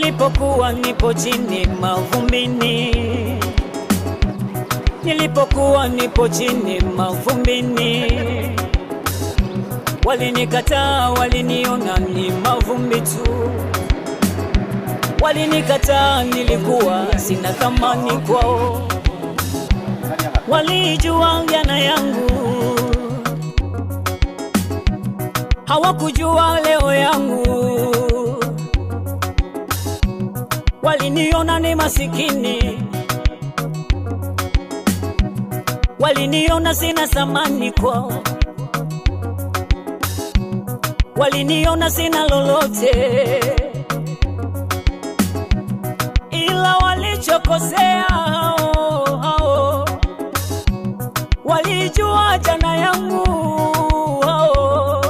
Nilipokuwa nipo chini mavumbini, nilipokuwa nipo chini mavumbini, walinikataa, waliniona ni mavumbi tu. Walinikataa, nilikuwa sina thamani kwao. Walijua jana yangu, hawakujua leo yangu. Waliniona ni masikini, waliniona sina thamani kwao. Waliniona sina lolote, ila walichokosea hao, walijua jana yangu hao,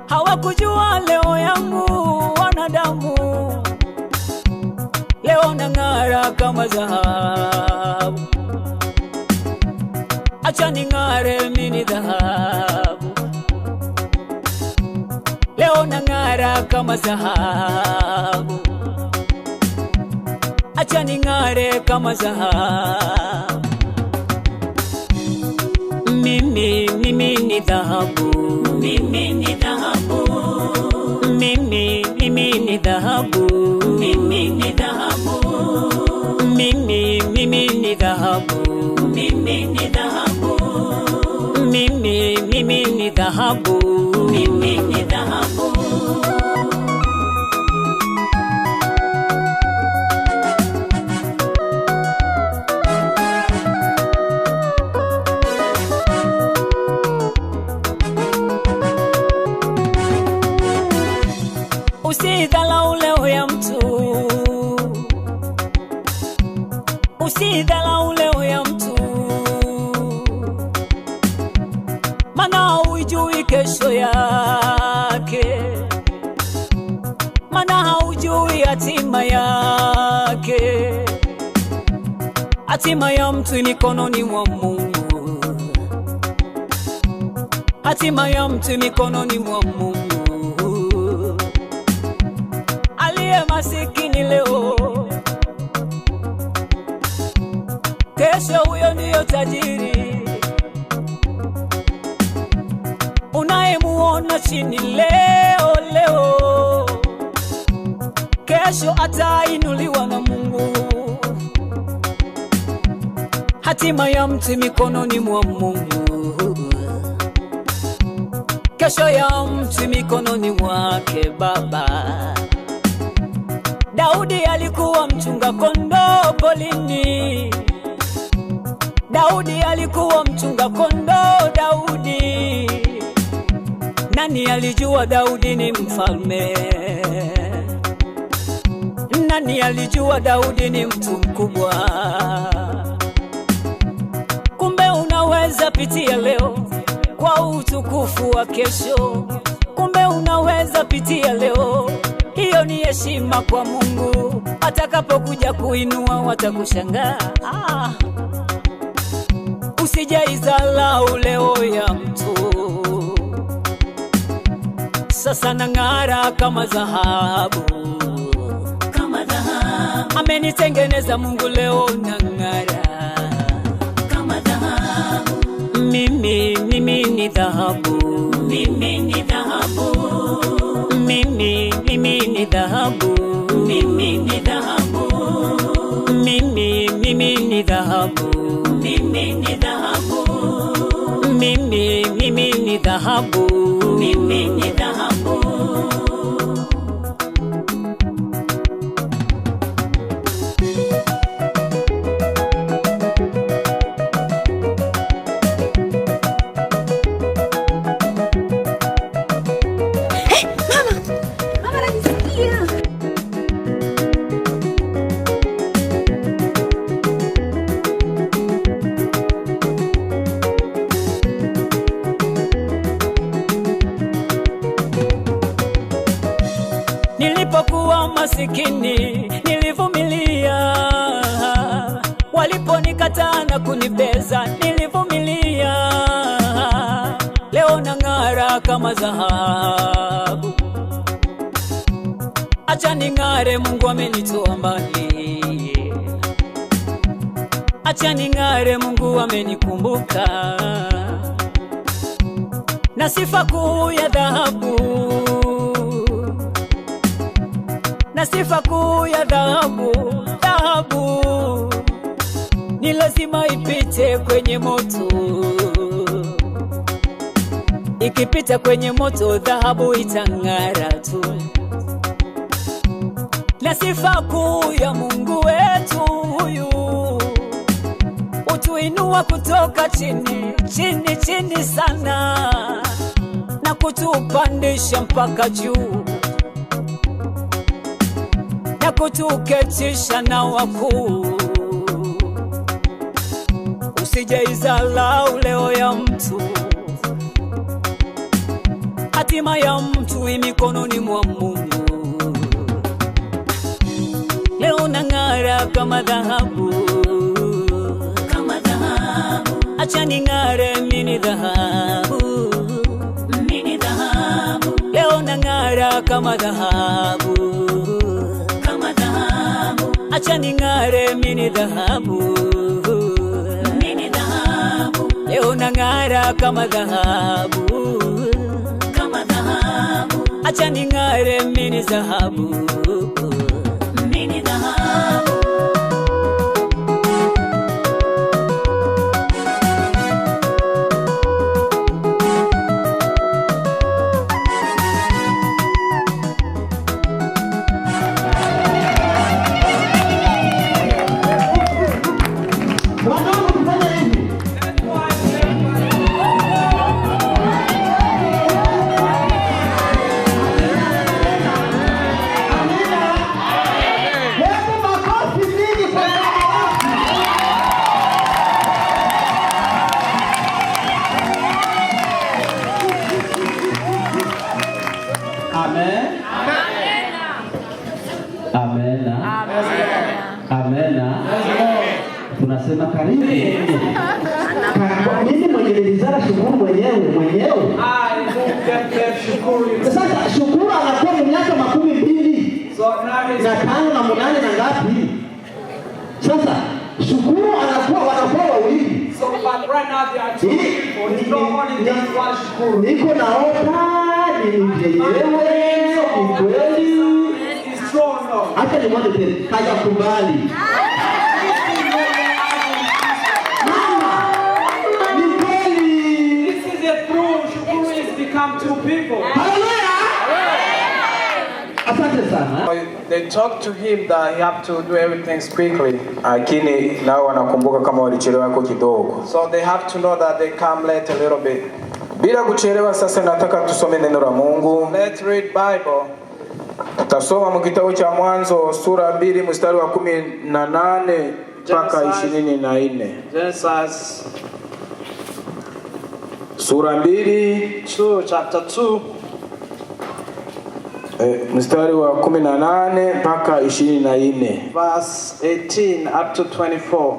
hawakujua leo yangu. Wanadamu leo nang'ara kama dhahabu, acha ning'are mimi dhahabu. Leo nang'ara kama dhahabu, acha ning'are kama dhahabu. Mimi ni dhahabu, mimi ni dhahabu, mimi ni dhahabu, mimi ni dhahabu, mimi ni dhahabu, mimi ni dhahabu, mimi ni dhahabu, mimi ni dhahabu. Usidhalau leo ya mtu, usidhalau leo ya mtu, maana hujui kesho yake, maana hujui hatima yake. Hatima ya mtu ni mikononi mwa Mungu, hatima ya mtu ni mikononi mwa Mungu. Aliye masikini leo, kesho huyo ndiyo tajiri. Unayemuona chini leo, kesho atainuliwa na Mungu. Hatima ya mtu mikononi mwa Mungu, kesho ya mtu mikononi mwake Baba. Daudi alikuwa mchunga kondoo polini, Daudi alikuwa mchunga kondoo. Daudi, nani alijua Daudi ni mfalme? Nani alijua Daudi ni mtu mkubwa? Kumbe unaweza pitia leo kwa utukufu wa kesho. Kumbe unaweza pitia leo, hiyo ni heshima kwa Mungu. Atakapokuja kuinua watakushangaa. Usijaizalau leo ya mtu, sasa nang'ara kama dhahabu, kama dhahabu. Amenitengeneza Mungu, leo nang'ara kama dhahabu. Mimi ni dhahabu, mimi ni dhahabu, mimi ni dhahabu, mimi ni dhahabu, mimi ni dhahabu, mimi ni dhahabu, mimi ni dhahabu, mimi ni dhahabu. Nilipokuwa masikini nilivumilia, waliponikataa na kunibeza nilivumilia. Leo nang'ara kama dhahabu, acha acha ning'are, Mungu amenitoa mbali. Acha ning'are, Mungu amenikumbuka. Na sifa kuu ya dhahabu, na sifa kuu ya dhahabu. Dhahabu ni lazima ipite kwenye moto. Ikipita kwenye moto, dhahabu itang'ara tu. Na sifa kuu ya Mungu wetu huyu, utuinua kutoka chini, chini, chini sana, na kutupandisha mpaka juu, na kutuketisha na wakuu. Usijeizalau leo ya mtu, hatima ya mtu mikononi mwa Mungu. Leo nang'ara kama dhahabu, kama dhahabu. Acha ning'are, mimi dhahabu, mimi dhahabu. Leo nang'ara kama dhahabu, kama dhahabu. Acha ning'are, mimi dhahabu, mimi dhahabu. Leo nang'ara kama dhahabu, kama dhahabu. Acha ning'are, mimi dhahabu, mimi dhahabu. Tunasema karibu. Mimi mwenye nilizara shukuru mwenyewe. Sasa shukuru anakuwa miaka 12. Na 5 na 8 na ngapi? Sasa shukuru wanakuwa wawili. So but right now they are two people. It's not only just one shukuru. Niko naota ni kweli. It's strong now. Hata ni mmoja tena hajakubali. Become two people. Hallelujah. Asante sana. They talk to him that he have to do everything quickly. Lakini nao wanakumbuka kama walichelewa kwa kidogo. So they have to know that they come late a little bit. Bila kuchelewa, sasa nataka tusome neno la Mungu. Let's read Bible. Tutasoma mu kitabu cha Mwanzo sura 2 mstari wa 18 mpaka 24. Genesis Sura 2, chapter 2, mstari wa 18 mpaka 24. Verse 18 up to 24.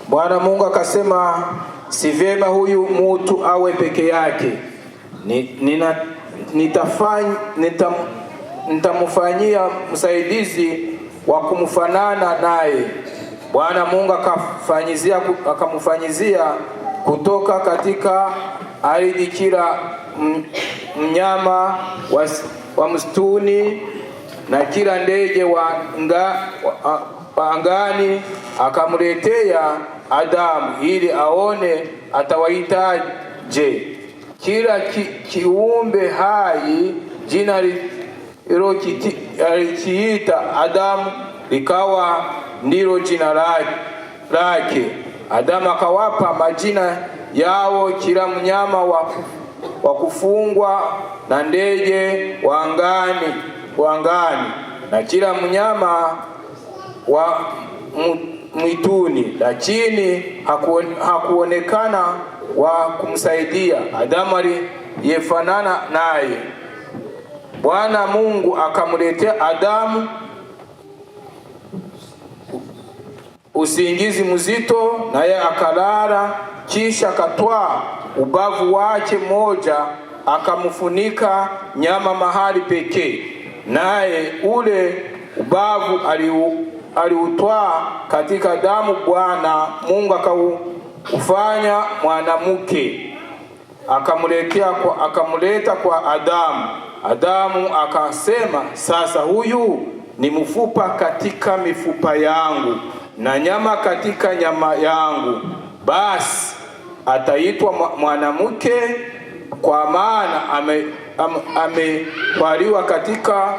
Bwana Mungu akasema, si vyema huyu mtu awe peke yake. Nitamfanyia msaidizi wa kumfanana naye. Bwana Mungu akamfanyizia kutoka katika ardhi kila mnyama wa msituni na kila ndege wa angani, akamletea Adamu ili aone atawaitaje. Kila kiumbe hai jina alikiita Adamu likawa ndilo jina lake. Adamu akawapa majina yao kila mnyama wa kufungwa na ndege wa angani na kila mnyama wa mwituni, lakini hakuonekana wa kumsaidia Adamu aliyefanana naye. Bwana Mungu akamletea Adamu usingizi mzito, naye akalala. Kisha akatwaa ubavu wake moja, akamfunika nyama mahali pekee, naye ule ubavu aliutwaa katika damu Bwana Mungu akaufanya mwanamke, akamleta kwa Adamu. Adamu akasema, sasa huyu ni mfupa katika mifupa yangu na nyama katika nyama yangu, basi ataitwa mwanamke, kwa maana ametwaliwa katika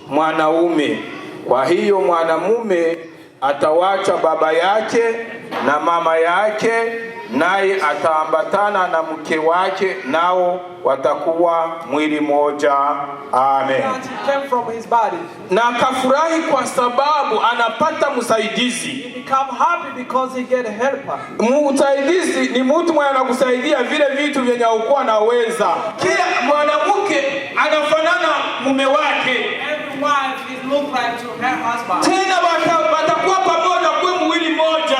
mwanaume. Kwa hiyo mwanamume atawacha baba yake na mama yake, naye ataambatana na mke wake, nao watakuwa mwili moja. Amen. Na akafurahi kwa sababu anapata msaidizi. Msaidizi ni mtu mwenye anakusaidia vile vitu vyenye haukuwa naweza. Kila mwanamke anafanana mume wake. Tena watakuwa pamoja kwa mwili moja.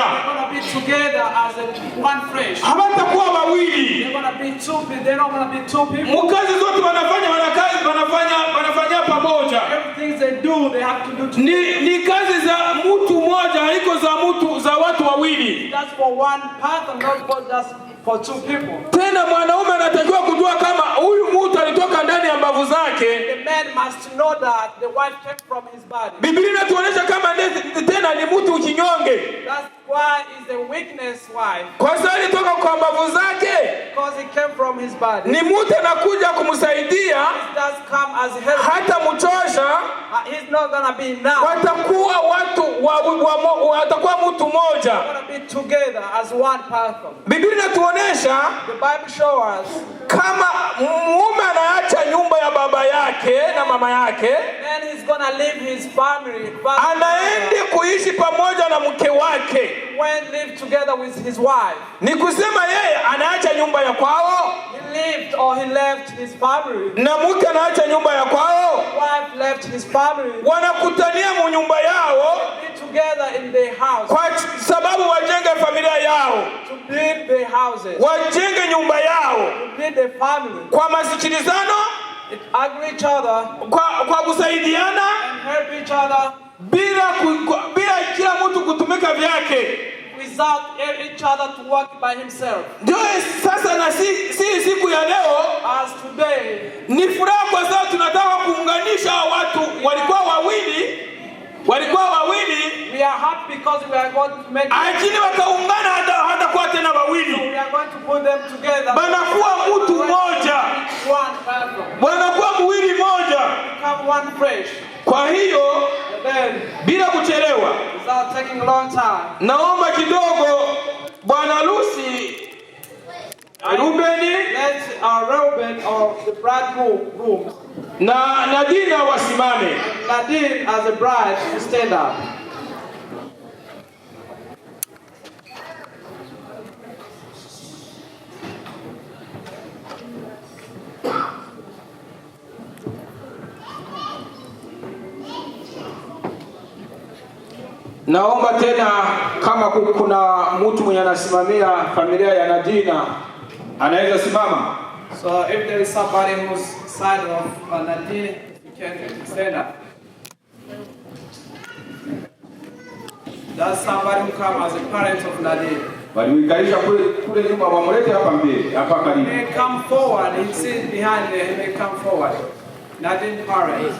Hawatakuwa wawili. Mkazi zote wanafanya pamoja. Ni kazi za mtu mmoja, haiko za watu wawili. For two people. Tena mwanaume anatakiwa kujua kama huyu mtu alitoka ndani ya mbavu zake. The man must know that the wife came from his body. Biblia inatuonyesha kama tena ni mtu ukinyonge. That's why is a weakness wife. Kwa sababu alitoka kwa mbavu zake. Because he came from his body. Ni mtu anakuja kumsaidia. He does come as help. Hata mchosha. He's not gonna be enough. Watakuwa watakuwa mtu mmoja. They're gonna be together as one person. Biblia inatuonyesha the Bible shows us kama mume anaacha nyumba ya baba yake na mama yake, then he's gonna leave his family, anaenda kuishi pamoja na mke wake, when live together with his wife. Ni kusema yeye anaacha nyumba ya kwao, he left his family, na mke anaacha nyumba ya kwao, wife left his family, wanakutania mu nyumba yao, together in their house, kwa sababu wajenge familia yao, to build their houses, wajenge nyumba yao, to build their family, kwa masikilizano, agree each other, kwa kusaidiana, and help each other, bila kila mtu kutumika vyake, without each other to work by himself. Ndio sasa na siku ya leo, as today, ni furaha kwa sababu tunataka kuunganisha watu walikuwa wawili. We are happy because we are going to make. Lakini wakaungana hatakuwa tena wawili. So we are going to put them together. Banakuwa mtu mmoja. Banakuwa mwili mmoja. Become one fresh. Kwa hiyo bila kuchelewa, without taking a long time, naomba kidogo Bwana Lucy Reuben or the bridegroom na Nadina wasimame. Nadine as a bride to stand up. Naomba tena kama kuna mtu mwenye anasimamia familia ya Nadina anaweza simama. So if there is somebody who's side of Nadine, you can stand up. Does somebody who come as a parent of Nadine? Walikaisha kule nyuma wamlete hapa mbele, hapa karibu. He may come forward, he sits behind there, he may come forward. Nadine parent.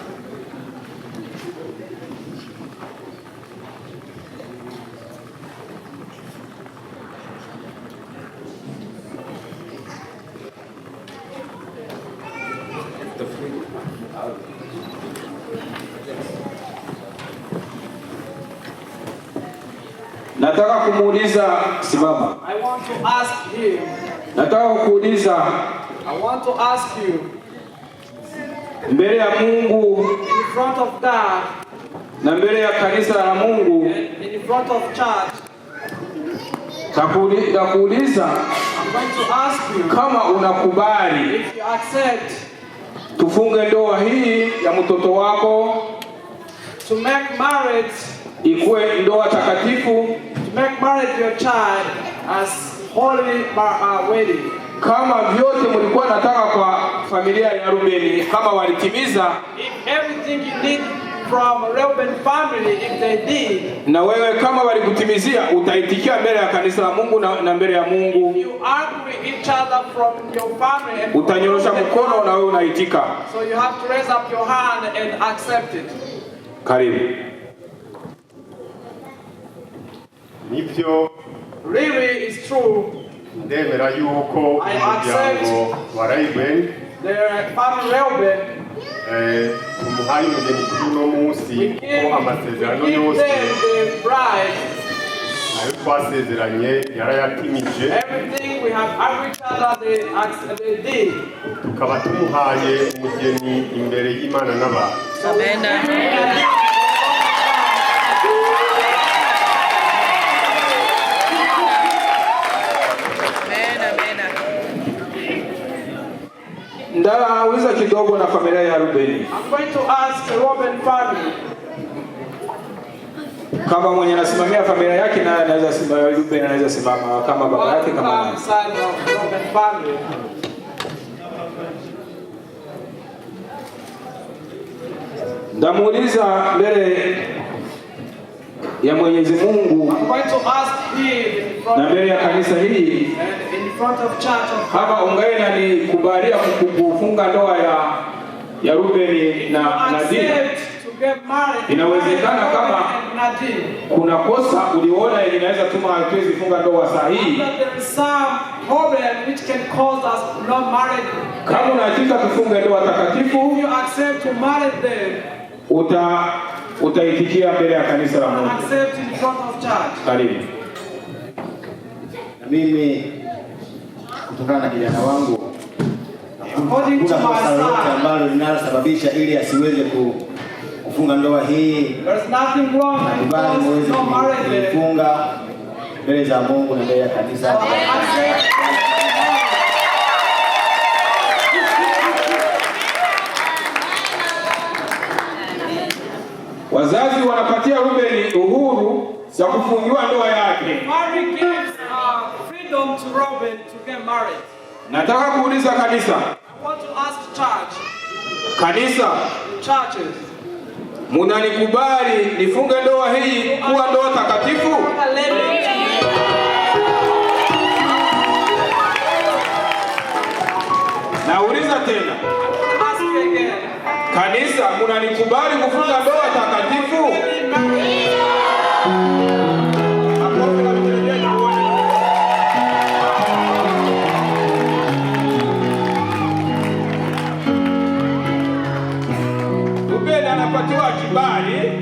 Nataka kumuuliza simama. I want to ask him. Nataka kuuliza. I want to ask you. Mbele ya Mungu, in front of God, na mbele ya kanisa la Mungu, in front of church. Takuuliza. I'm going to ask you. Kama unakubali. If you accept. Tufunge ndoa hii ya mtoto wako to make marriage ikuwe ndoa takatifu, to make marriage your child as holy wedding. Kama vyote mlikuwa nataka kwa familia ya Rubeni, kama walitimiza, if everything you need from Reuben family, if they did, na wewe kama walikutimizia, utaitikia mbele ya kanisa la Mungu na mbele ya Mungu. You agree each other from your family and utanyorosha mkono na wewe unaitika. So you have to raise up your hand and accept it. Karibu. Nivyo really is true. Ndemera yuko umuryango wa Reuben, the family Reuben, umuhaye umugeni kuri uno munsi ko amasezerano yose ayo twasezeranye yarayatimije. Everything we have agreed that they did. Tukaba tumuhaye umugeni imbere y'Imana n'abantu. Amen. Ndauliza kidogo na familia ya Rubeni. I'm going to ask the Reuben family. Kama mwenye anasimamia familia yake na anaweza simama, Reuben anaweza simama kama baba yake kama Reuben family. Ndamuuliza mbele ya Mwenyezi Mungu na mbele ya kanisa hili, kama ungaena ni kubalia kufunga ndoa ya Rubeni na Nadine. Inawezekana kama kuna kosa uliona inaweza tuma hatuwezi funga ndoa sahihi. Kama unataka tufunge ndoa takatifu, utaitikia mbele ya kanisa la Mungu. Karibu. Na mimi kutokana na kijana wangu, kuna kosa lolote ambalo linalosababisha ili asiweze kufunga ndoa hii, bali muweze kufunga mbele za Mungu na mbele ya kanisa. Wazazi wanapatia Rubeni uhuru ya kufungiwa ndoa yake. Mary gives freedom to Reuben to get married. Nataka kuuliza kanisa. I want to ask church. Kanisa. Churches. Munanikubali nifunge ndoa hii kuwa ndoa takatifu? Nauliza tena. Ask again. Kanisa, munanikubali kufunga ndoa takatifu? Rubeni anapatiwa kibali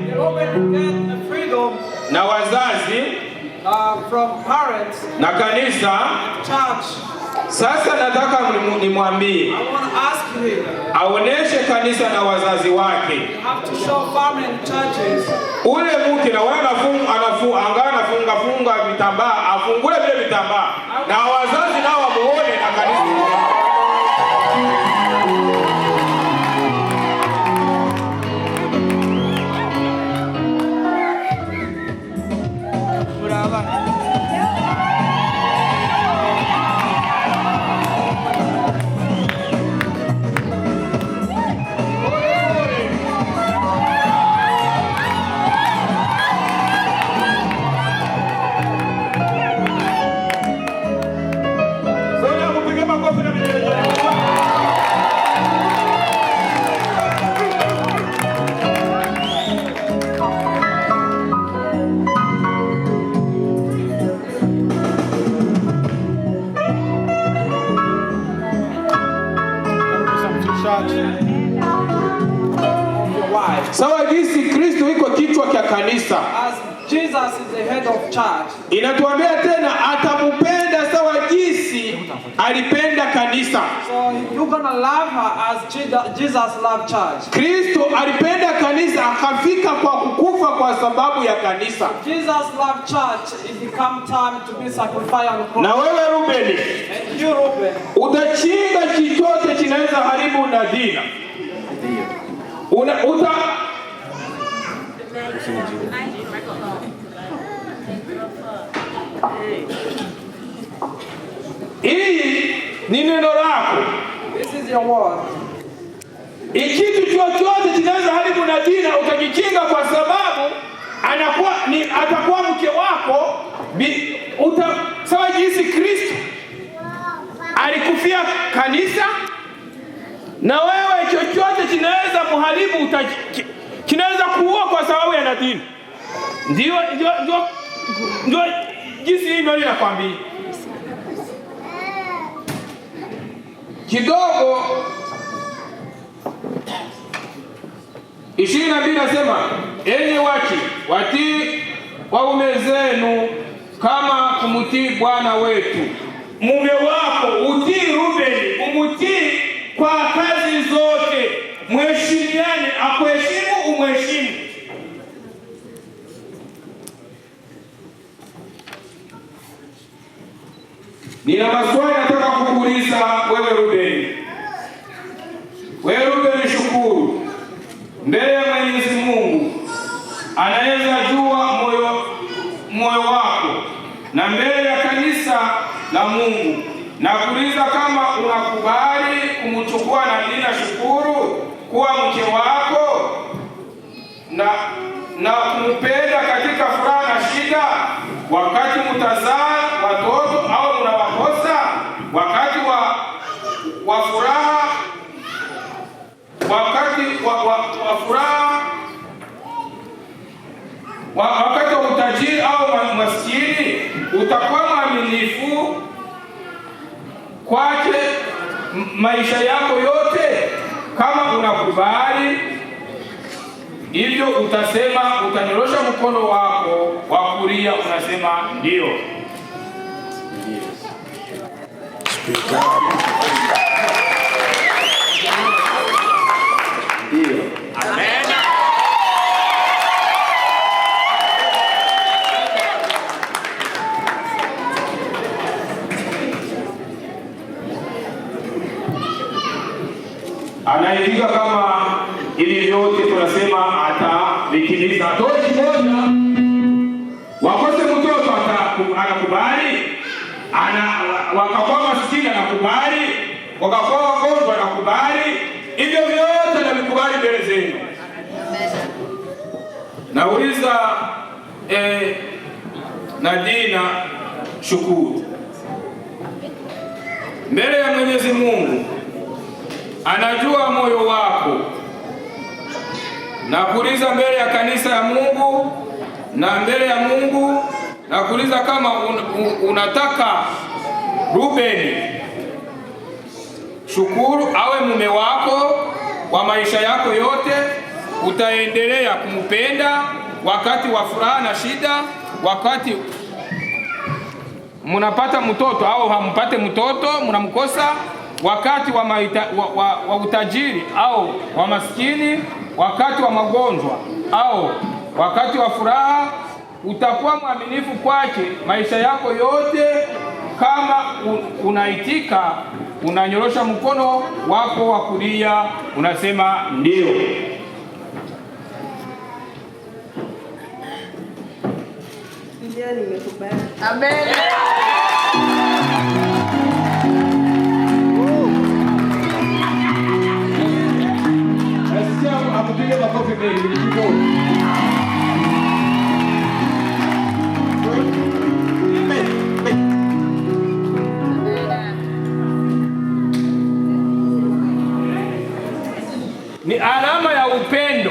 na wazazi from parents na kanisa church. Sasa nataka nimwambie aoneshe kanisa na wazazi wake ule mke na wewe anafunga vitambaa, afungule vile vitambaa na wazazi nao wamuone na kanisa. Sawa jinsi Kristo iko kichwa cha kanisa. As Jesus is the head of church. Inatuambia tena atamupenda sawa jinsi alipenda kanisa. So you're gonna love her as Jesus loved church. Kristo alipenda kanisa akafika kwa kukufa kwa sababu ya kanisa. Jesus loved church, it became time to be sacrificed on the cross. Na wewe Rubeni, and you Reuben, utachinga chochote kinaweza haribu Nadine. Hii ni neno lako. This is your word. Ikitu chochote kinaweza haribu nabii na utajikinga kwa sababu atakuwa mke wako sawa jinsi Kristo alikufia kanisa, na wewe chochote kinaweza muharibu kinaweza kuua kwa sababu ya nabii. Ndio jinsi hii ndio ninakwambia. Kidogo 22 nasema, enyi wake watii waume zenu kama kumtii Bwana wetu. Mume wako utii Rubeni, umutii kwa kazi zote. Mheshimiane, akuheshimu umheshimu. Nina maswali nataka kukuuliza wewe Rubeni. Wewe Rubeni, shukuru mbele ya Mwenyezi Mungu, anaweza jua moyo wako na mbele ya kanisa la Mungu, na kuuliza kama unakubali kumchukua Nadina Shukuru kuwa mke wako na kumpenda katika furaha na shida, wakati mtazaa watoto au mnawakosa, wakati wa furaha, wakati wa furaha, wakati wa utajiri au maskini, utakuwa mwaminifu kwake maisha yako yote. Kama unakubali hivyo, utanyorosha mkono wako wa kulia, unasema ndio. Speak up. Ndio. Amen. Anaitika kama ili vyote tunasema atavitimiza. Toki moja wakose mtoto anakubali, wakakuwa maskini anakubali, wakakuwa wagonjwa anakubali, hivyo vyote navikubali mbele zenu. Nauliza Nadina Shukuru, mbele ya Mwenyezi Mungu anajua moyo wako, na kuuliza mbele ya kanisa ya Mungu na mbele ya Mungu, na kuuliza kama unataka Rubeni Shukuru awe mume wako wa maisha yako yote. Utaendelea kumpenda wakati wa furaha na shida, wakati mnapata mtoto au hampate mtoto, mnamkosa, wakati wa utajiri au wa maskini, wakati wa magonjwa au wakati wa furaha. Utakuwa mwaminifu kwake maisha yako yote. Kama unaitika, unanyorosha mkono wako wa kulia, unasema ndio. Ndio, nimekubali. Amen. Apige makofi mengi. Ni alama ya upendo.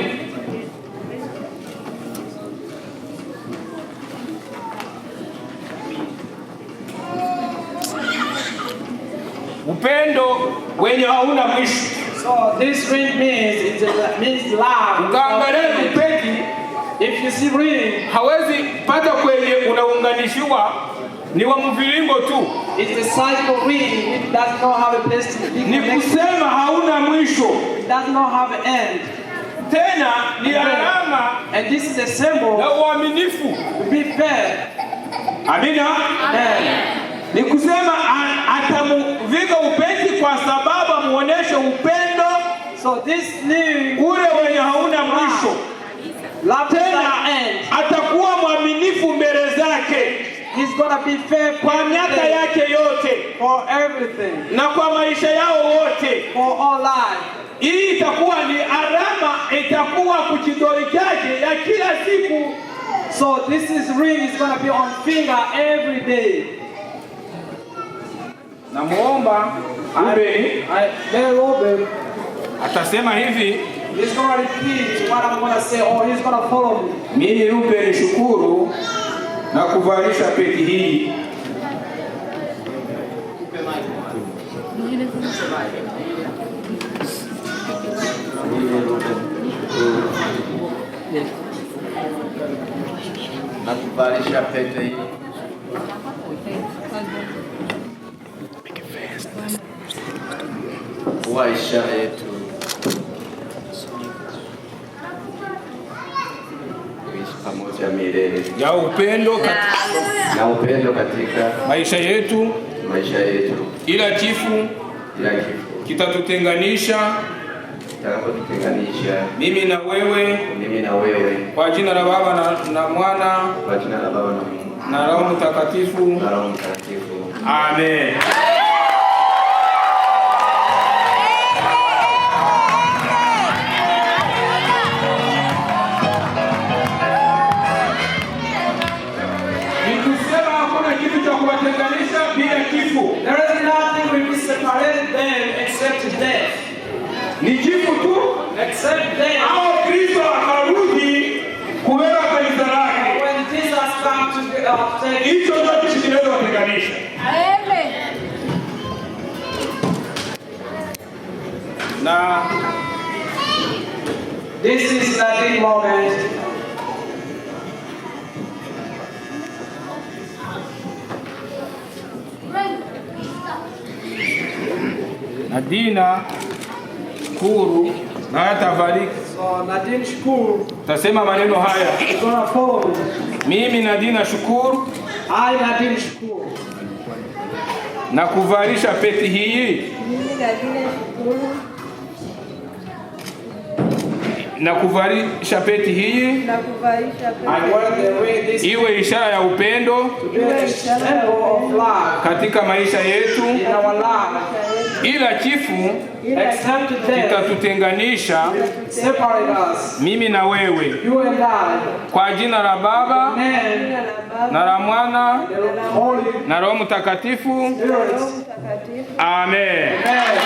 Upendo wenye hauna mwisho. So this ring means love. Ukaangalia upeti, If you see ring, hawezi pata kwenye unaunganishiwa ni wa mviringo tu. it's a cycle ring. It does not have a place to be Ni connected. kusema hauna mwisho. It does not have an end. Tena ni alama And this is a symbol ya uaminifu. to be fair. Amina. And Ni kusema atamuvika upeti kwa sababu amuoneshe upendo so this ring, ule wenye hauna mwisho. love Tena without be faithful kwa miaka yake yote, for everything, na kwa maisha yao wote, for all life. Hii itakuwa ni alama, itakuwa kukidole chake ya kila siku. So this ring is going to be on finger every day. Namuomba Ruben atasema hivi, he's going to repeat what I'm going to say, or he's going to follow me. mimi Ruben Shukuru na kuvalisha peti hii. Na kuvalisha pete hii. Kuwa ishara yetu kuishi pamoja milele Ya upendo na upendo katika maisha yetu, ila kifo kitatutenganisha mimi na wewe kwa jina la Baba na Mwana na Roho Mtakatifu. Amen. Nikusema hakuna kitu cha kuwatenganisha bila kifo. There is nothing will separate them except death. Ni kifo tu, Except death. au Kristo akarudi kubeba kanisa lake. When Jesus comes to take Hicho ndio kitu kinaweza kutenganisha. Amen. Na this is the moment. Nadina Shukuru na hatafariki. So Nadine Shukuru Tasema maneno haya. is going to follow me. Mimi Nadina Shukuru I Nadine Shukuru na kuvalisha peti hii. Mimi Nadine Shukuru Na kuvalisha peti hii na kuvalisha I want the way this iwe ishara ya upendo is a symbol of love katika maisha yetu, in our life. ila kifo Except death kitatutenganisha separate us. mimi na wewe, You and I. kwa jina la Baba And na la Mwana the Holy na Roho Mtakatifu. Spirit. Amen. Amen.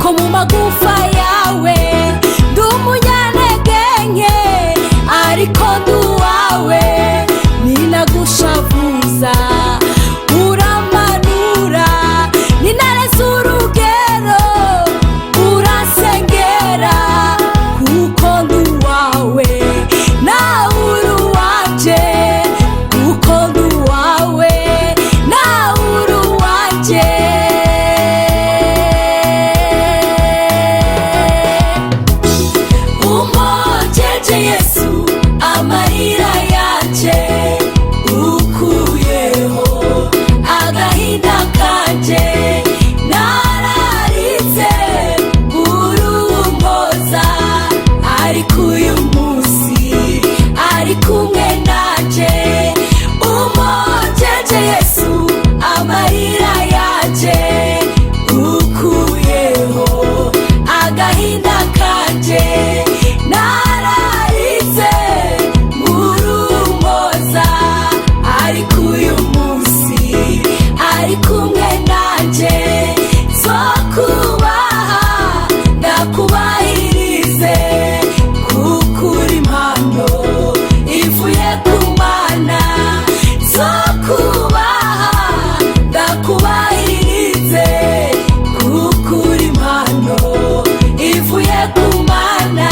Ko mu kumwe nanje zokubaha ndakubahirize kuko uri impano ivuye ku Mana zokubaha ndakubahirize kuko uri impano ivuye ku Mana.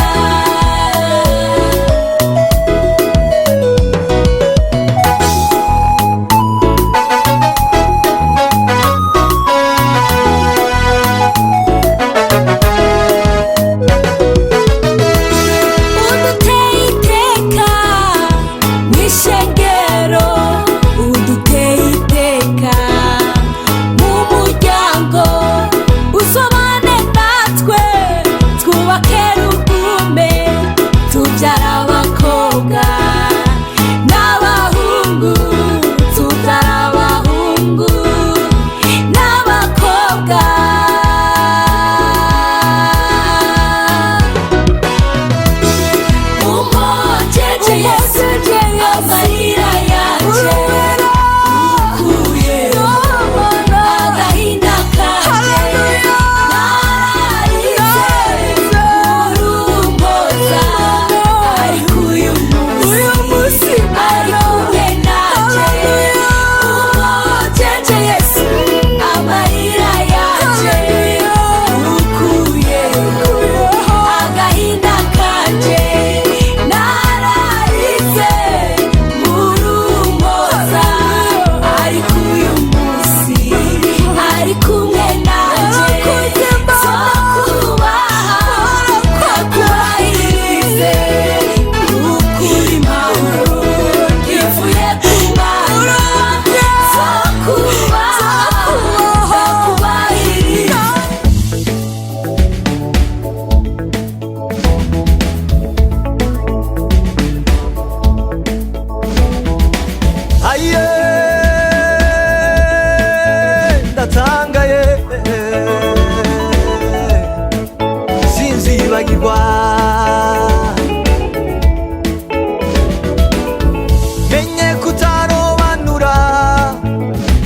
Menye kutarobanura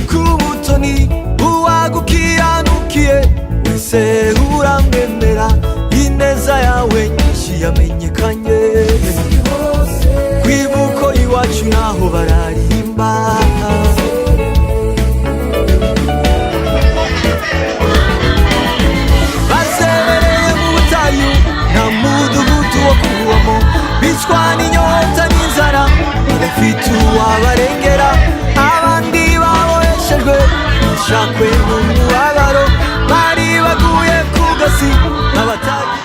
kubutoni uwagukiyanukiye wese uramwemera ineza yawe nyinshi yamenyekanye kwibuko iwacu naho bararimba basemereye mu butayu nta mudugudu wo kubamo bicwa n'inyota n'inzara badafite uwabarengera abandi baboheshejwe bashakwe mu mubabaro bari baguye ku gasi n'abatari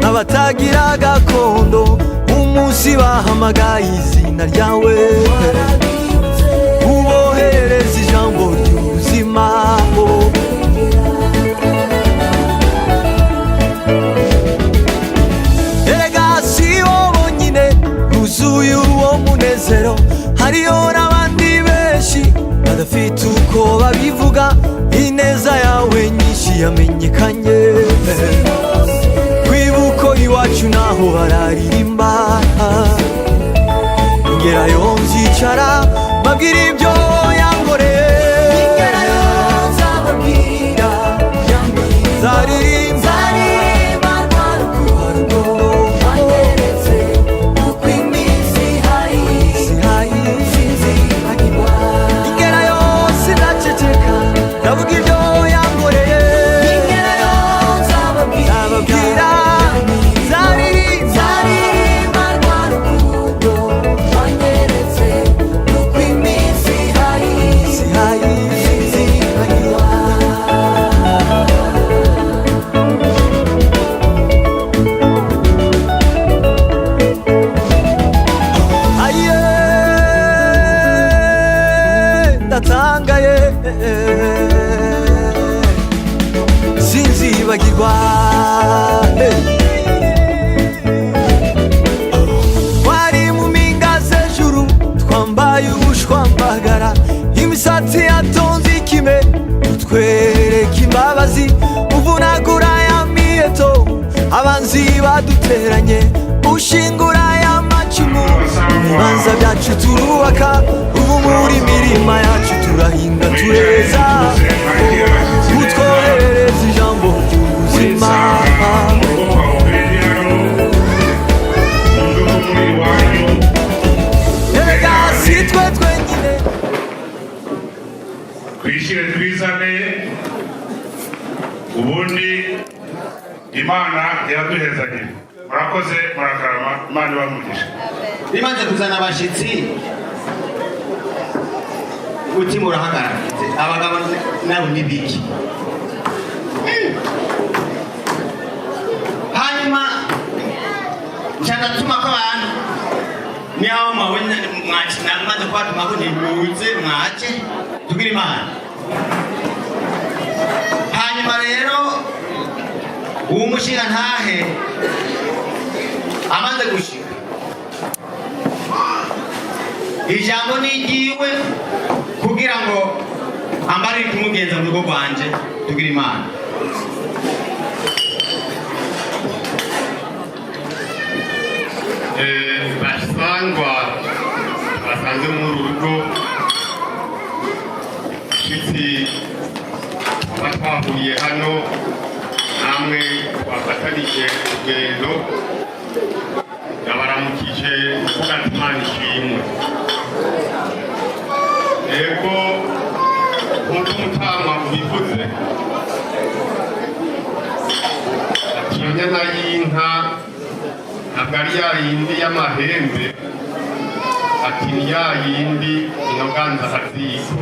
abatagira gakondo umunsi bahamagaye izina ryawe uboherereza ijambo ry'ubuzima erega si wowe bonyine wuzuye uwo munezero hariyo n'abandi benshi badafite uko babivuga ineza yawe nyinshi yamenyekanye iwacu naho bararirimba ngerayo nzicara babwira ibyo yankoreye ngerayo nzababwira zaririmba rwarukundo wangeretse uko iminsi ihaye sinzibagirwa ngerayo sinaceceka ndavuga ibyo yankoreye ngerayo nzababwira ndatangaye sinzibagirwa wari mu mpinga z'ejuru twambaye ubushwambagara imisatsi yatonze ikime utwereka imbabazi uvunagura ya miheto abanzi baduteranye ushingura ya macumu ibibanza byacu turubaka ubu muri mirima yacu turahinga tureza utwoherereza ijambo ry'ubuzima erega si twe twenyine twishyire twizane ubundi imana iraduhezanye murakoze murakarama imana ibamugisha bimaze kuzana abashyitsi uti murahagarara abagabo nabo ni biki hanyuma ncanatuma ko abantu ni aho mwabonye mwakina maze kwatuma ko nibuze mwace tugira imana uwo mushinga ntahe amaze gushika ijambo nigiwe kugira ngo ambarire kumugenza mu rugo rwanje tugira Imana. basangwa basanze muri urugo shitsi batwahuriye hano namwe twafatanije urugendo yabaramukije kuvuga ati Imana ishimwe. Ego nk'uko Mutama ubivuze ati iyo nyana y'inka ntabwo ari ya yindi y'amahembe, ati ni ya yindi inoganza haziko.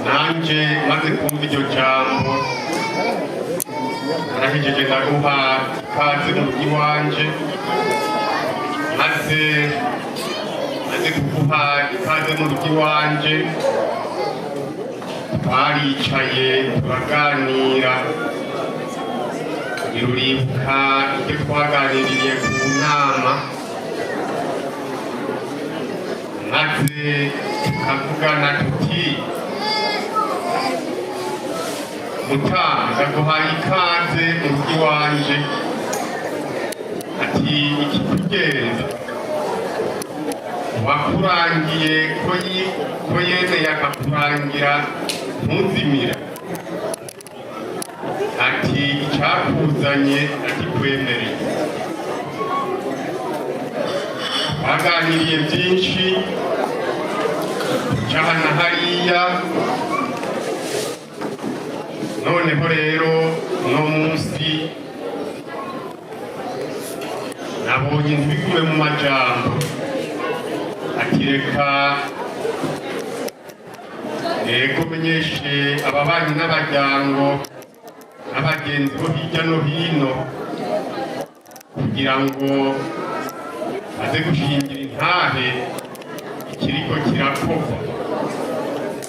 Nanje maze kumva iryo jambo narahejeje ndaguha ikaze mu rugo iwanje, maze kuguha ikaze mu rugo iwanje twaricaye turaganira. Uribuka ibyo twaganiriye ku nama, maze tukavugana tuti Mutama ndaguhaye ikaze mu rugo iwanje, ati ikikugenza wakurangiye ko yemeye akakurangira ntuzimira, ati icyakuzanye akikwemereye. Twaganiriye byinshi cyane na hariya, noneho rero uno munsi nabonye ntibigume mu majambo, ati reka menyeshe ababanyi n'abajyango n'abagenzi bo hirya no hino kugira ngo aze gushingira intahe ikiriko kirakorwa,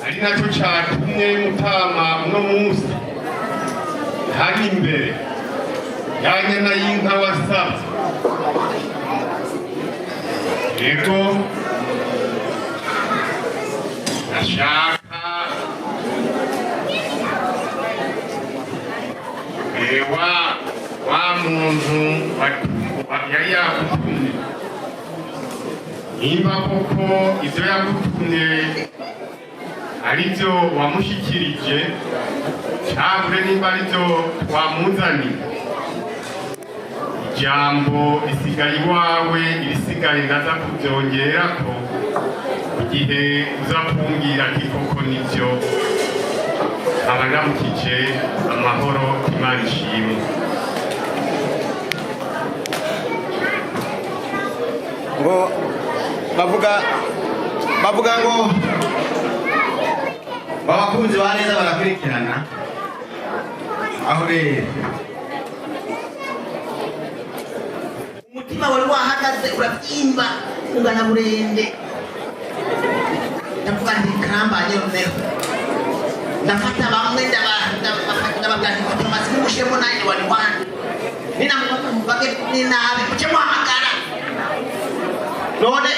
ari nacyo cyatumye Mutama uno munsi hari imbere ya nyana y'inka wasabye. Ego ndashaka wa muntu yari yagutumye, nimba koko ibyo yagutumye ari byo wamushyikirije cyangwa nimba ari byo wamuzaniye, ijambo risigaye iwawe, irisigaye ndaza kubyongera ko igihe uza kumbwira ati koko nibyo aba ndamukije amahoro, Imana ishimwe. Ngo bavuga ngo abakunzi ba neza barakurikirana. Aho rero umutima wari wahagaze urabyimba ungana burende, ndavuga nti karambanye noneho ndafata bamwe ndababwira nti fata amazi mushemo nayo wari wandi ninamubage ninabe muchemuhamagara none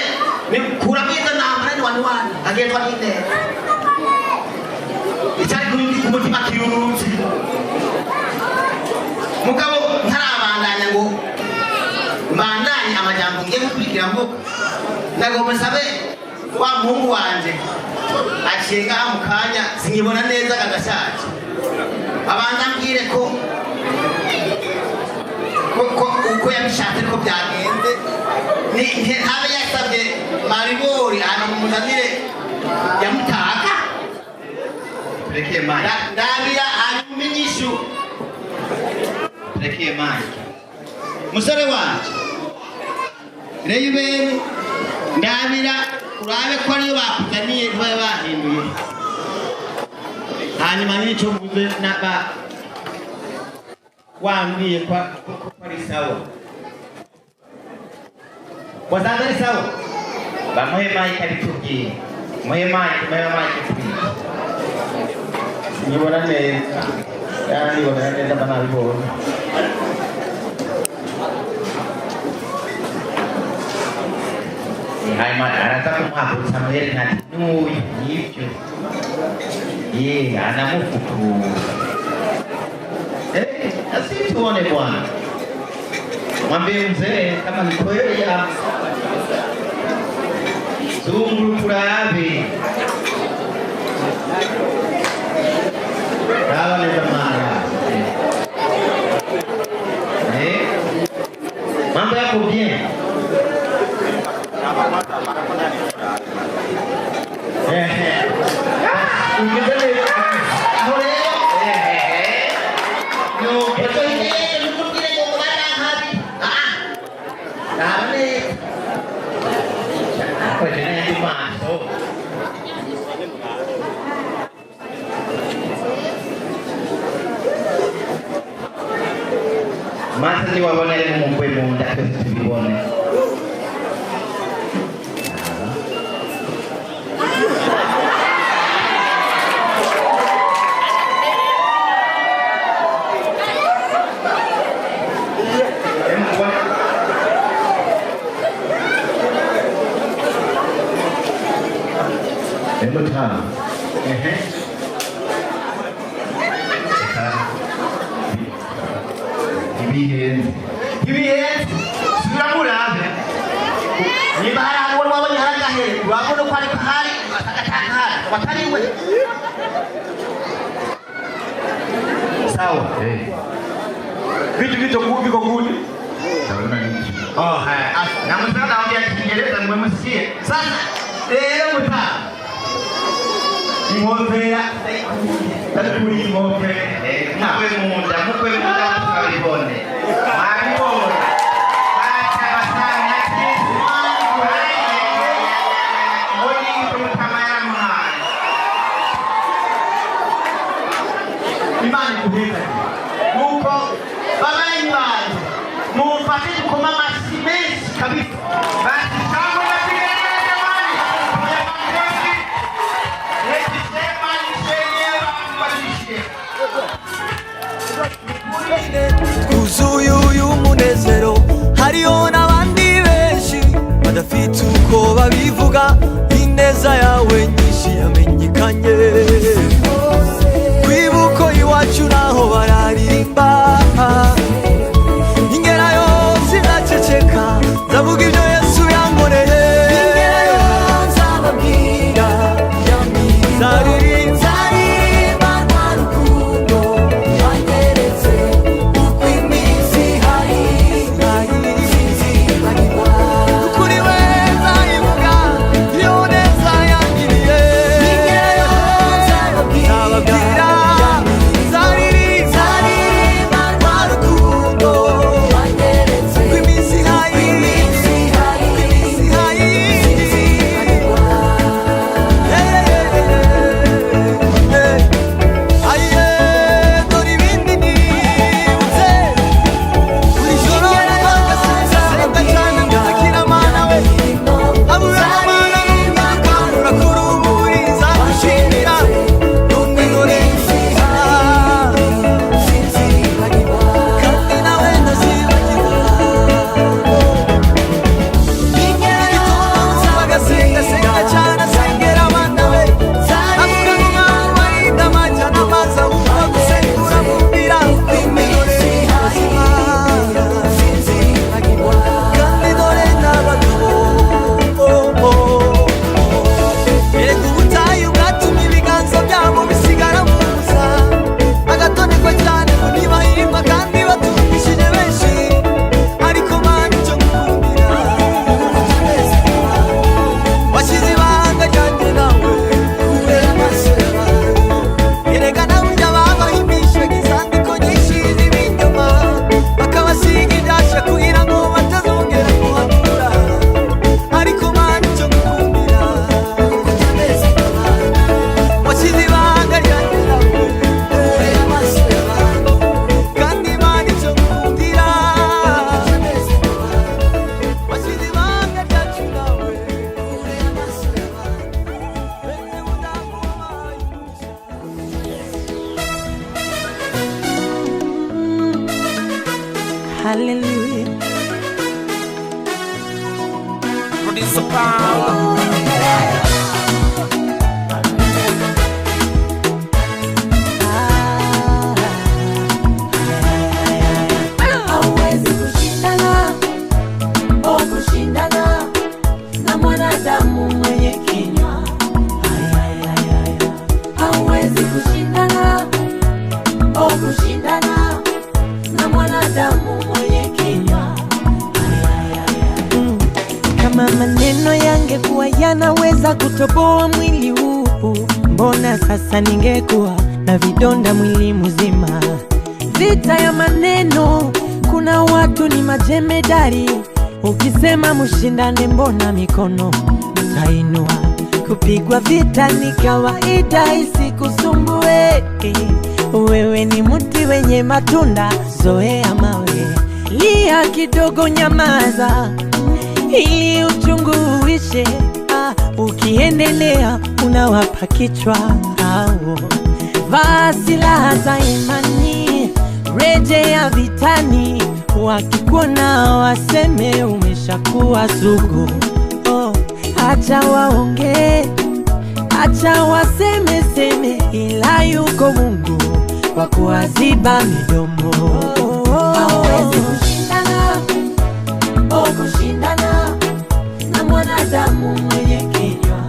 nikura kwiza namurani wani wandi agetwa nine icyari kuri kumutima kiyurutse mugabo ntarabandanya ngo mbandanye amajambo ngiye kubigira ngo ndagomba sabe wa muhungu wanje acenga mu kanya sinyibona neza kagashaje, abanza mbwire ko uko yabishatse ko byagenze, ni habe yasabye maribori hano mumuzanire yamutaka rekeye manje ndabira ari mumenyishu rekeye manje musore wanje reyibeni ndabira urabe ko ariyo bakuzaniye babe bahinduye, hanyuma n'icyo mvuze naba wambwiye ko ari sawa, wasanga ari sawa, bamuhe mike abitubwiye, muhe mike tubwire, nibona neza Yani wanaenda kama hivyo. Hai anataka kumhapo Samuel na Nuhu hivyo. Anamufuku. Asituone bwana. Mwambie mzee kama ni kweli ya zunguru kurabi. Dawa ni zamana. Mambo yako bien. Masa ni wabona ile mumpe munda kusibone. Endo tano. Ibihe siramurabe ni bara wali wabonye haragahe wabona ko ari kahari atakataka watari we sawa vitu viko kudi na mtaka naambia Kiingereza mmemsikia sasa leo mta ngopea taturi ngopea mkwe munda mkalibone Imani kuhita muko baba imani mupate kukoma masimesi kabisa basi tangu na pigania jamani kwa makofi leti sema nishenyewa mbadilishie twuzuye uyu munezero hariho n'abandi benshi badafite uko babivuga ineza yawe nyinshi yamenyekanye kwibuko iwacu naho bararirimba ingera yose iraceceka ndavuga ibyo Yesu Hallelujah. Producer Pound. Hauwezi kushindana, kushindana na mwanadamu mwenye kinywa. Hauwezi kushindana, kushindana na mwanadamu mwenye kinywa. Kama maneno yangekuwa yanaweza kutoboa mwili huu, mbona sasa ningekuwa na vidonda mwili mzima. Vita ya maneno, kuna watu ni majemedari. Ukisema mshindane, mbona mikono tainua. Kupigwa vita ni kawaida, isikusumbue. Wewe ni mti wenye matunda, zoea mawe. Lia kidogo, nyamaza ili uchungu uishe. Ukiendelea unawapa kichwa hao. Vaa silaha za imani, rejea vitani. Wakikuona waseme umeshakuwa sugu. Acha waonge, acha waseme seme, ila yuko Mungu wa kuwaziba midomo. Hauwezi kushindana, kushindana na mwanadamu mwenye kinywa.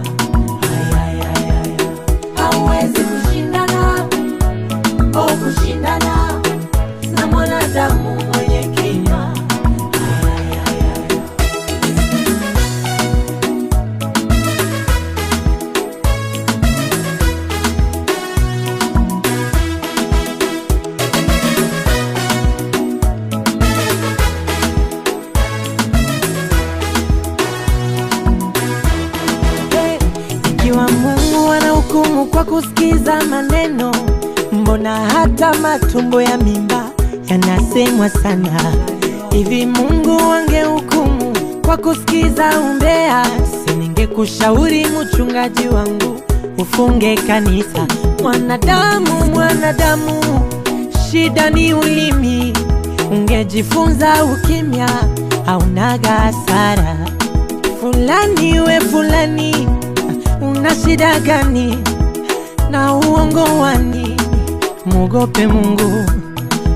Hauwezi kushindana, kushindana na mwanadamu mwenye kinywa. Ikiwa Mungu anahukumu kwa kusikiza maneno, mbona hata matumbo ya mimba yanasemwa sana? Hivi Mungu angehukumu kwa kusikiza umbea, siningekushauri mchungaji wangu ufunge kanisa. Mwanadamu, shida ni ulimi. Ungejifunza ukimya, haunaga hasara. Fulani we fulani, una shida gani na uongo wani? Muogope Mungu,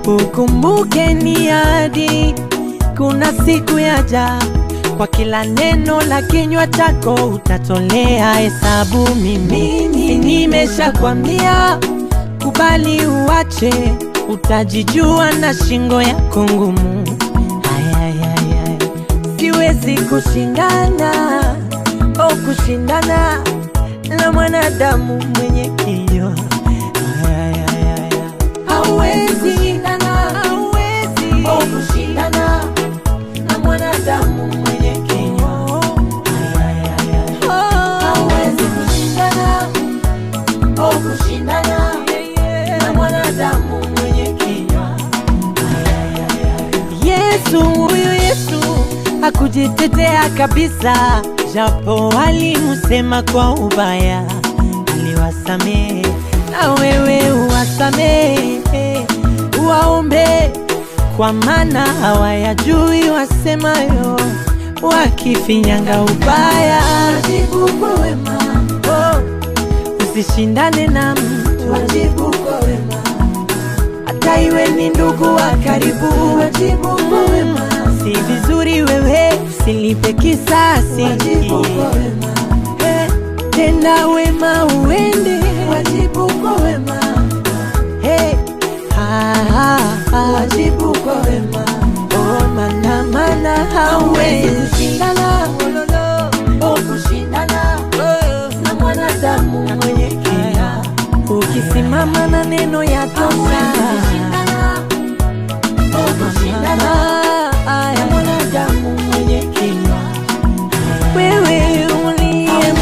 ukumbuke ni ahadi. Kuna siku yaja, kwa kila neno la kinywa chako utatolea hesabu. Mimi nimeshakwambia, kubali uache, utajijua na shingo yako ngumu. Siwezi kushindana, kushindana na mwanadamu mwenye kinywa. Hauwezi kushindana, kushindana na mwanadamu mwenye kinywa. Hauwezi kushindana, kushindana na mwanadamu mwenye kinywa. Huyu Yesu hakujitetea kabisa, japo walimusema kwa ubaya. Aliwasamehe, na wewe uwasamehe, uwaombe, kwa maana hawayajui wasemayo. Wakifinyanga ubaya, wajibu kwa wema. Usishindane na mtu, wajibu kwa wema. Hata iwe ni ndugu wa karibu, wajibu kwa wema. Si vizuri wewe usilipe kisasi, wajibu kwa wema. Tenda wema uende, wajibu kwa wema. Wajibu kwa wema. Mana hauwezi kushindana, kushindana na mwanadamu mwenye kinywa. Ukisimama na neno ya tosha, kushindana na mwanadamu mwenye kinywa. Wewe uliye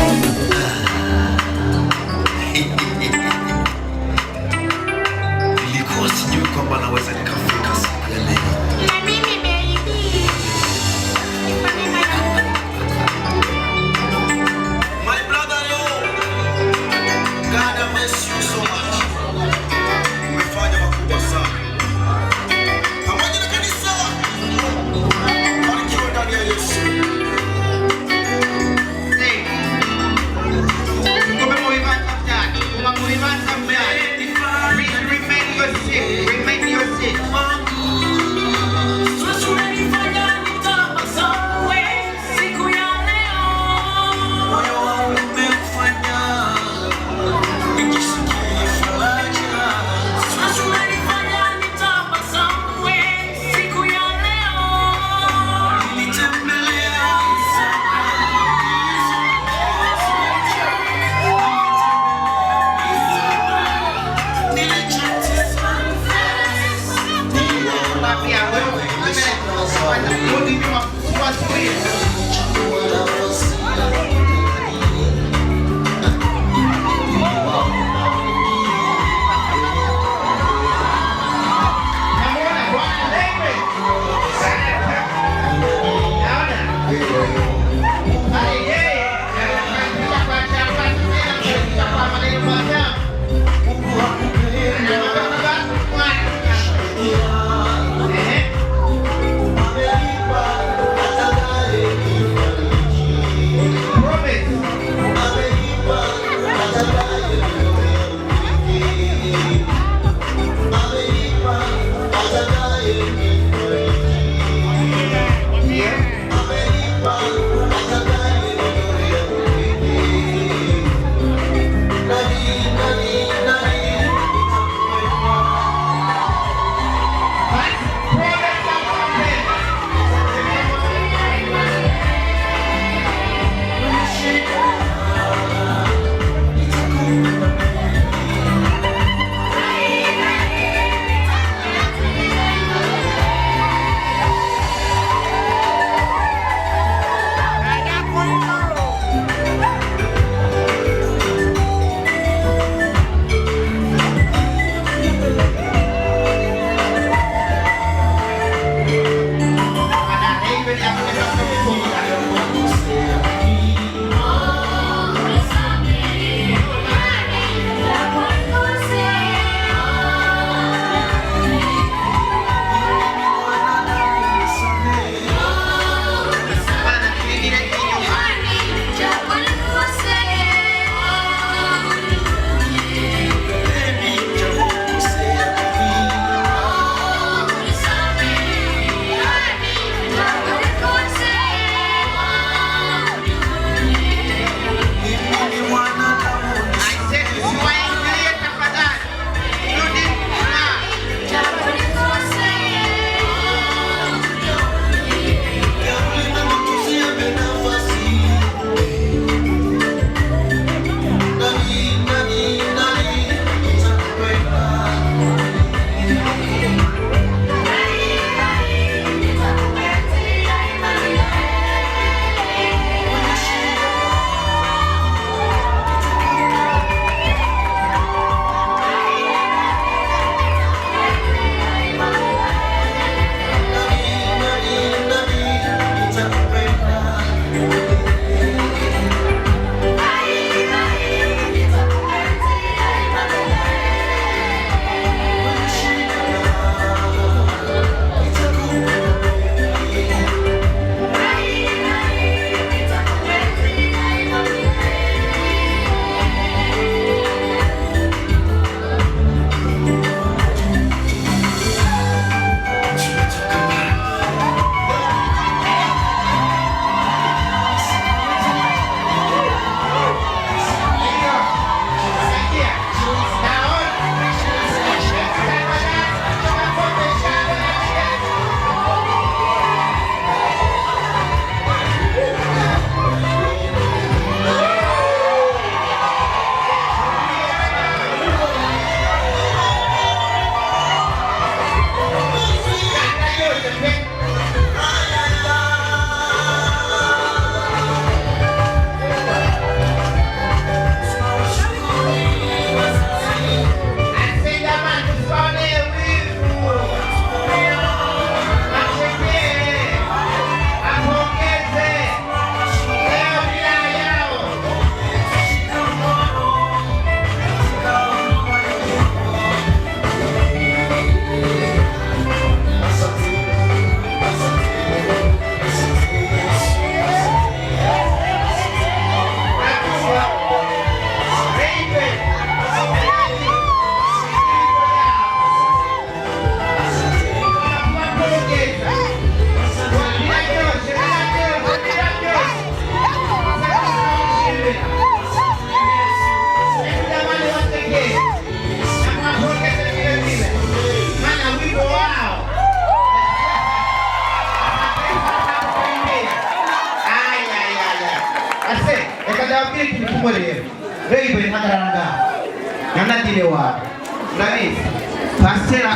nilikuwa sijui kwamba naweza nikafika siku ya leo. My brother, God bless you so much. Umefanya makubwa sana. Pamoja na kanisa Raven Hakaranga Nana Dilewa Namis Pastera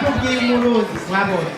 Mwatubwiye umuruzi mwabonye.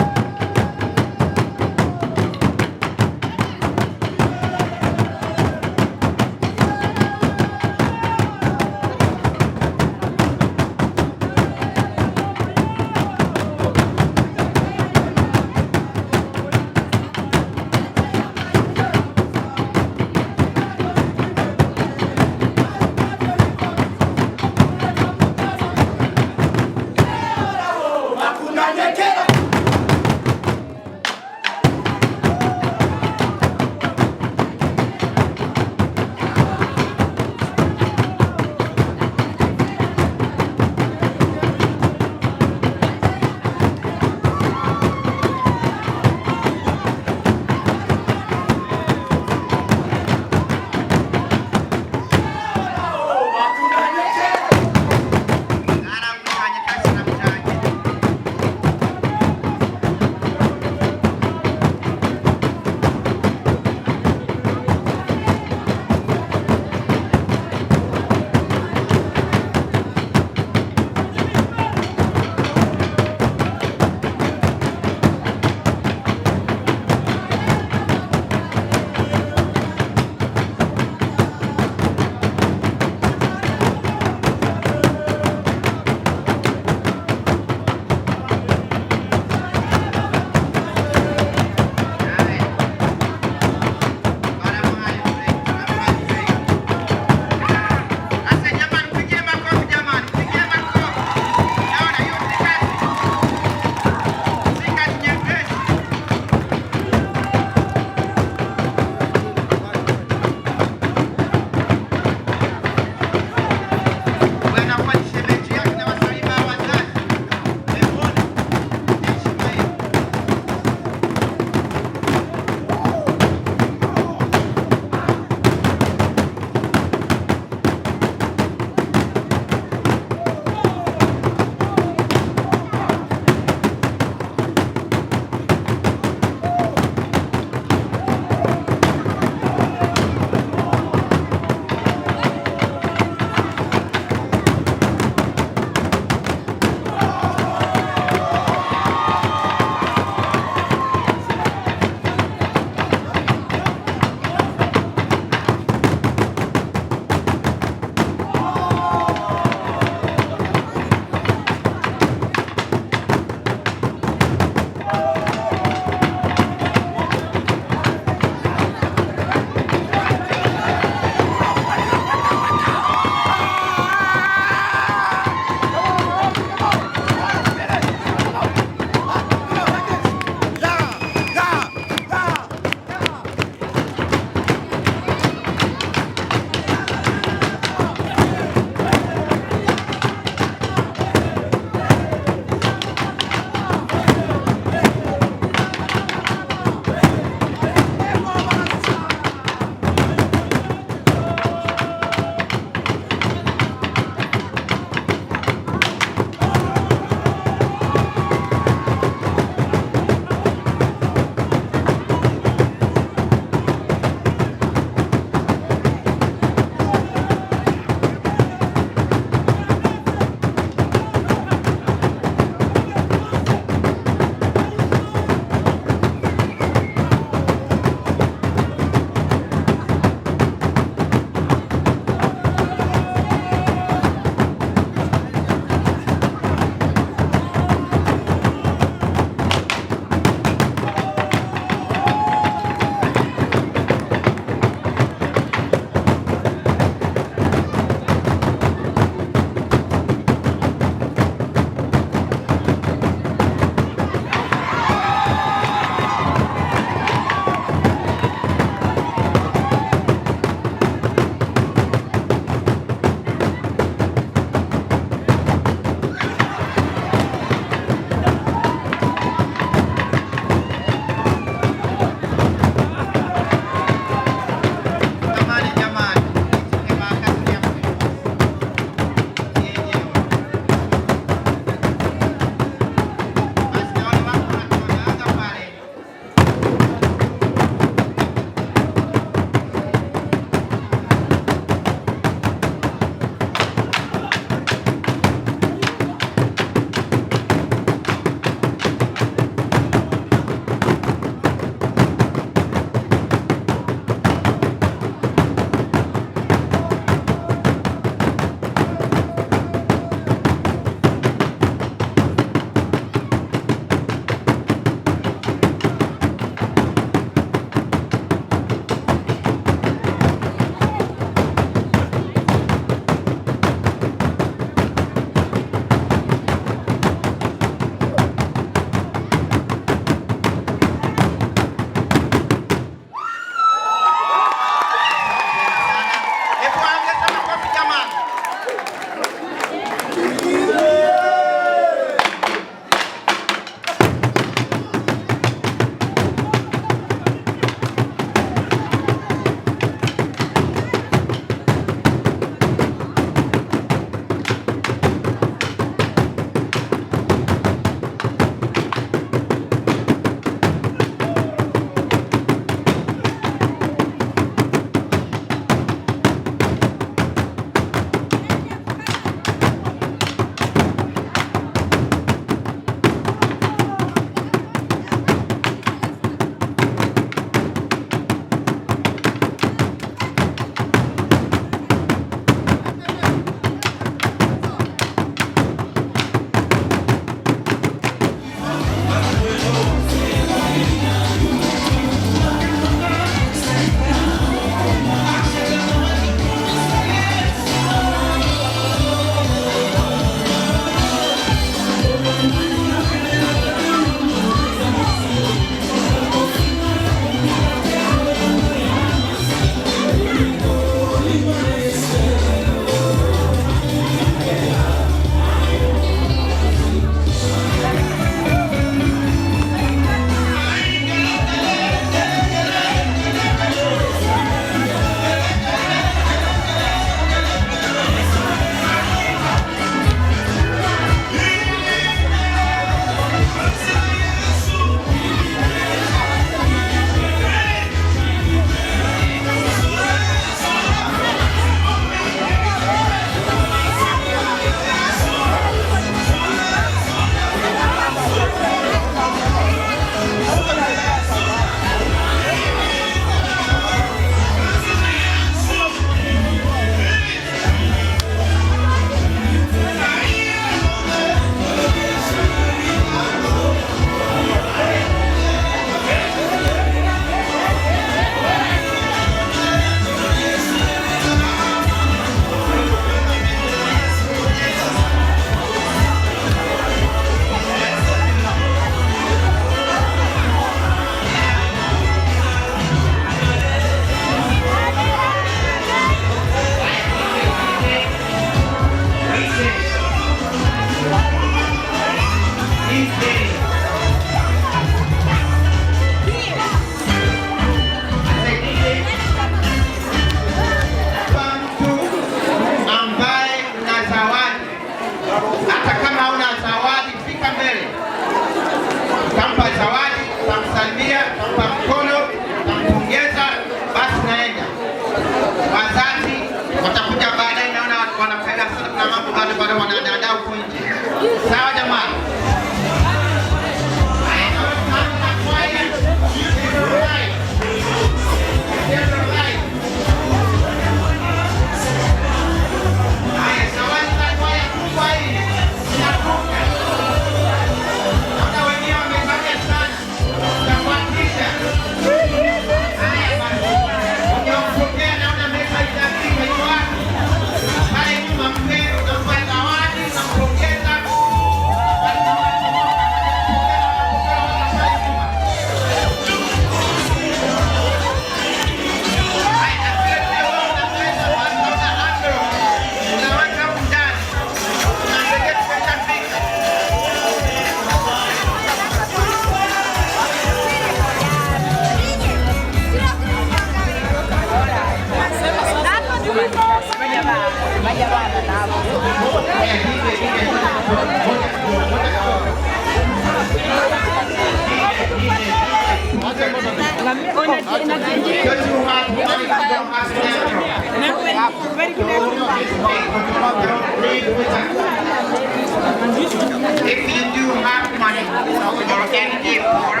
If you do have money, you can give more.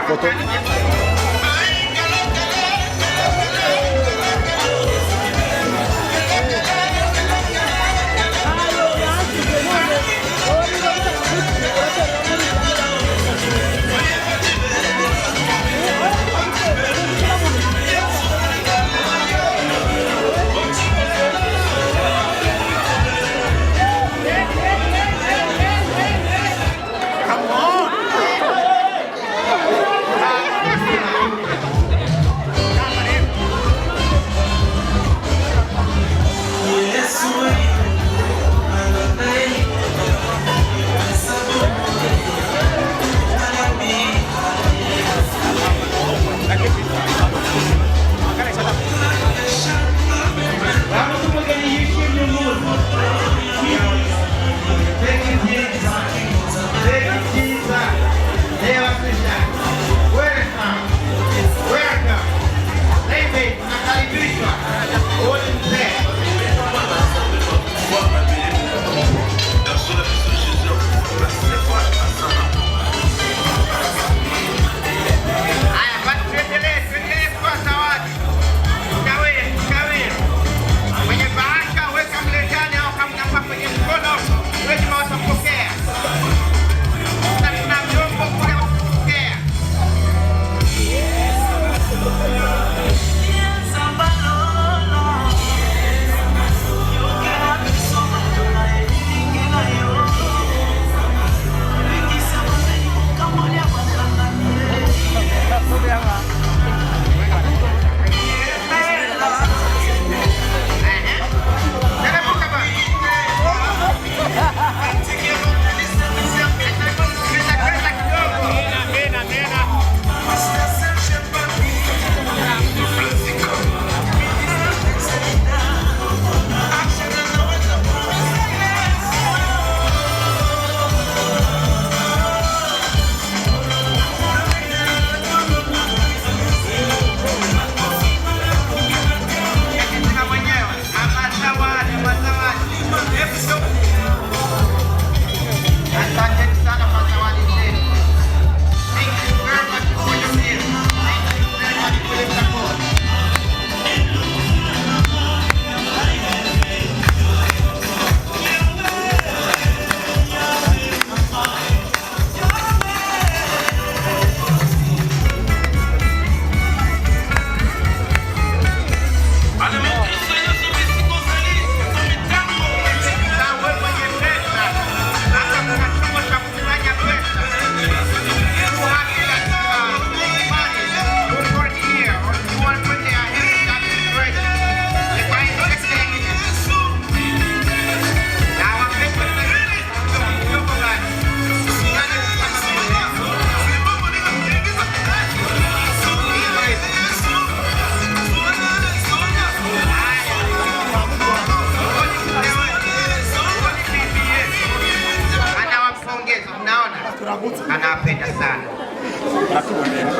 Anapenda sana.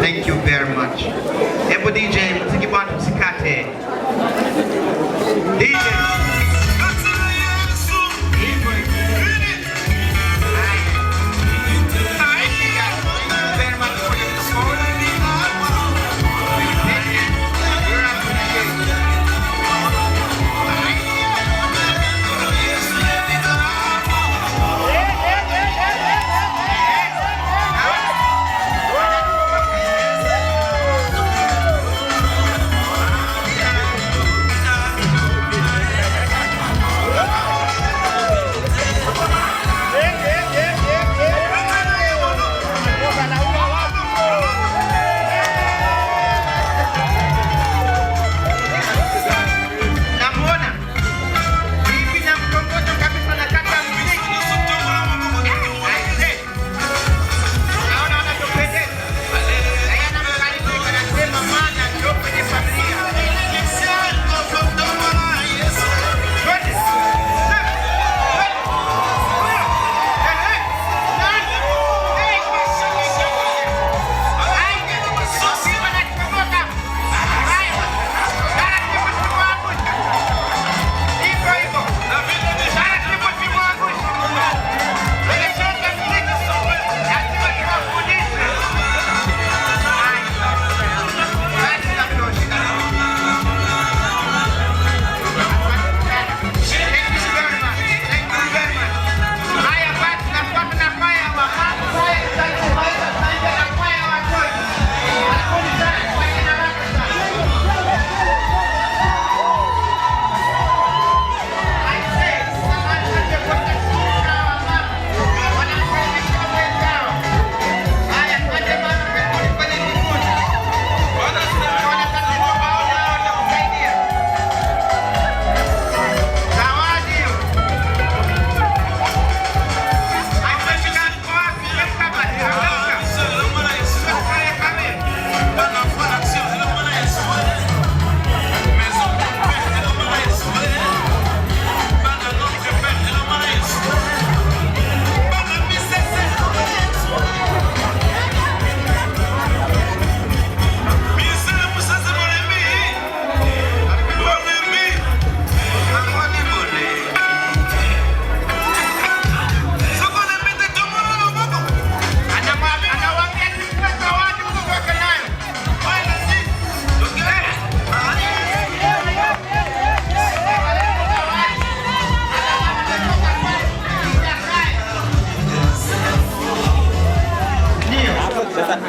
Thank you very much. Hebu DJ, mziki bwana usikate. DJ.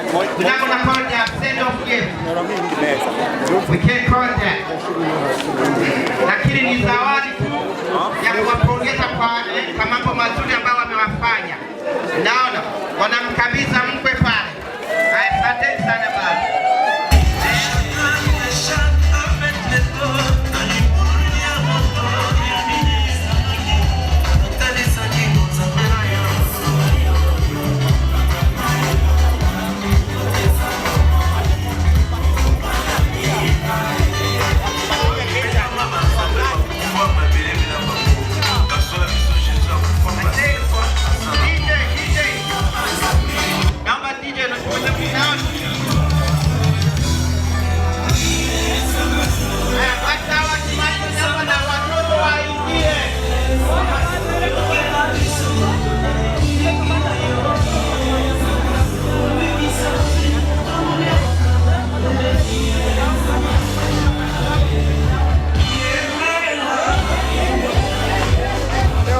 We're not going to call that send off gift. We can't call that. Lakini ni zawadi ya kuwapongeza kwa mambo mazuri ambayo wamewafanya. Naona wanamkabidha mkwe pale. Asante sana baba.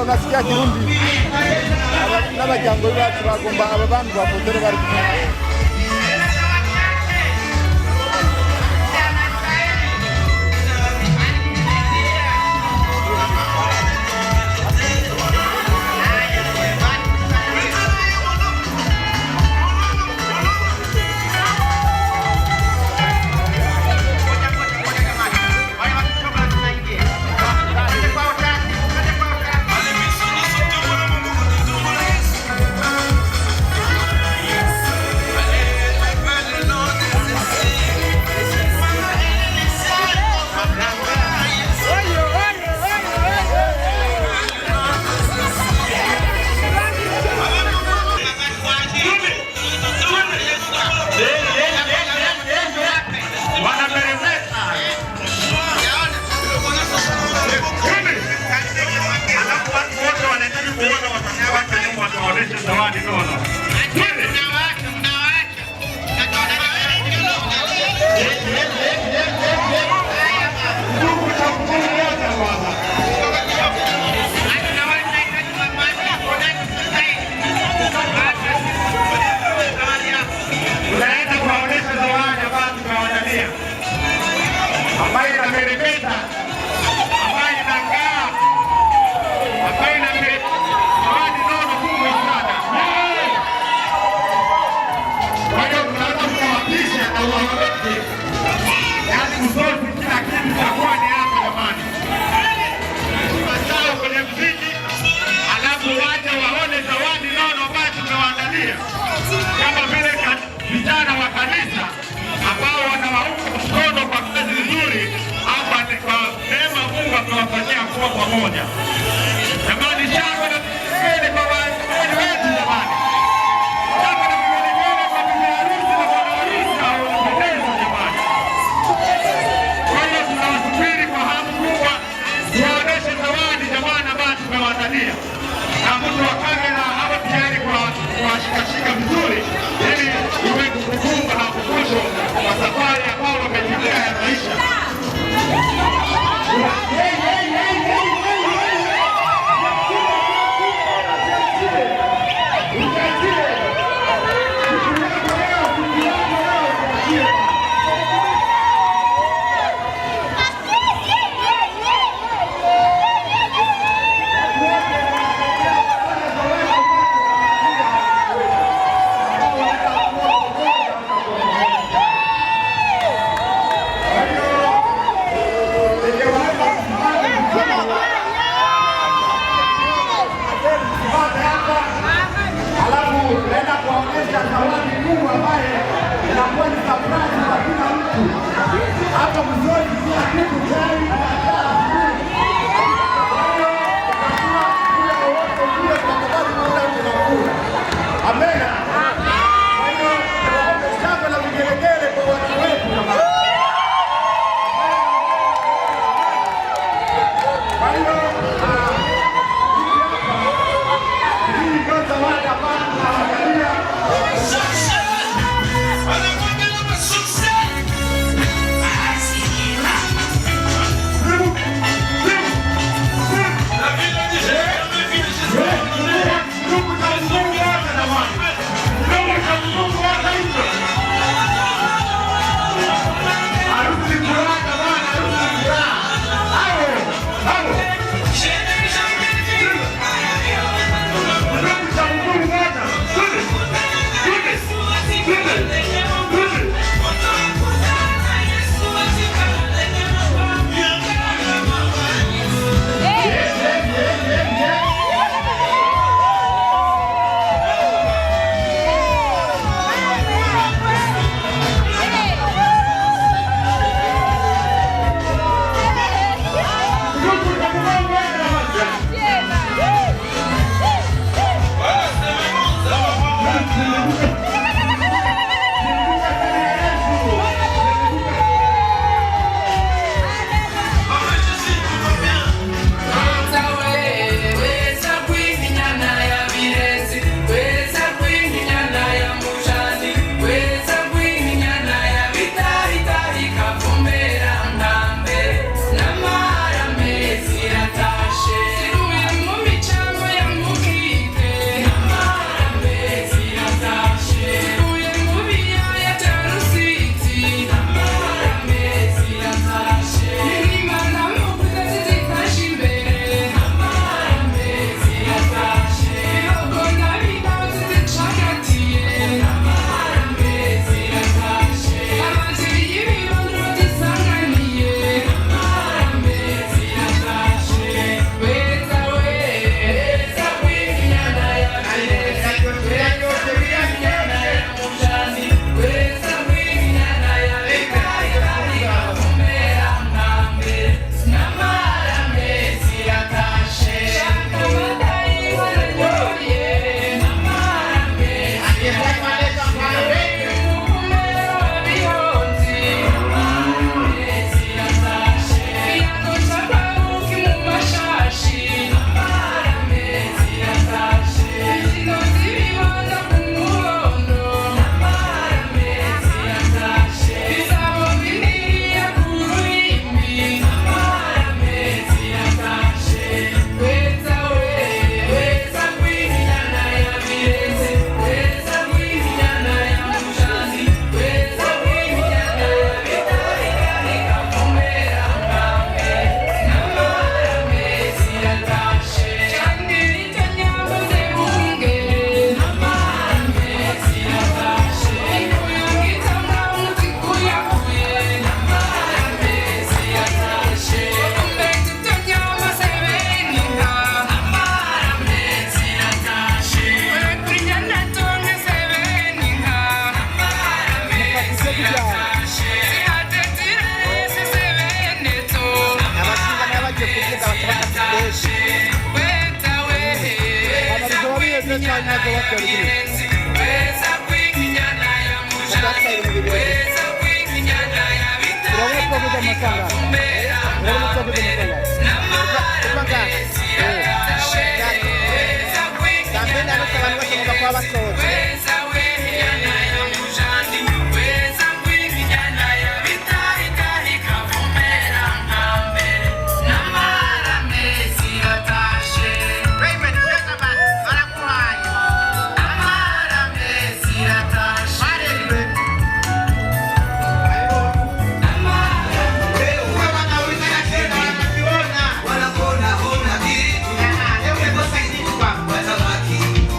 Nasikia Kirundi n'abajyango bacu bagomba aba bantu bafotora bari pamoja. Jamani, shangwe na vigelegele kwa wageni wetu jamani. Shangwe na vigelegele kwa bibi harusi na bwana harusi wanapendeza jamani. Kwa hiyo tunawasubiri kwa hamu kubwa tuwaoneshe zawadi jamani ambayo tumewaandalia. Na mtu wa kamera hapo tayari kuwashikashika vizuri ili iwe kumbukumbu na ukumbusho wa safari ambao wamepitia ya maisha.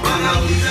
Wanauliza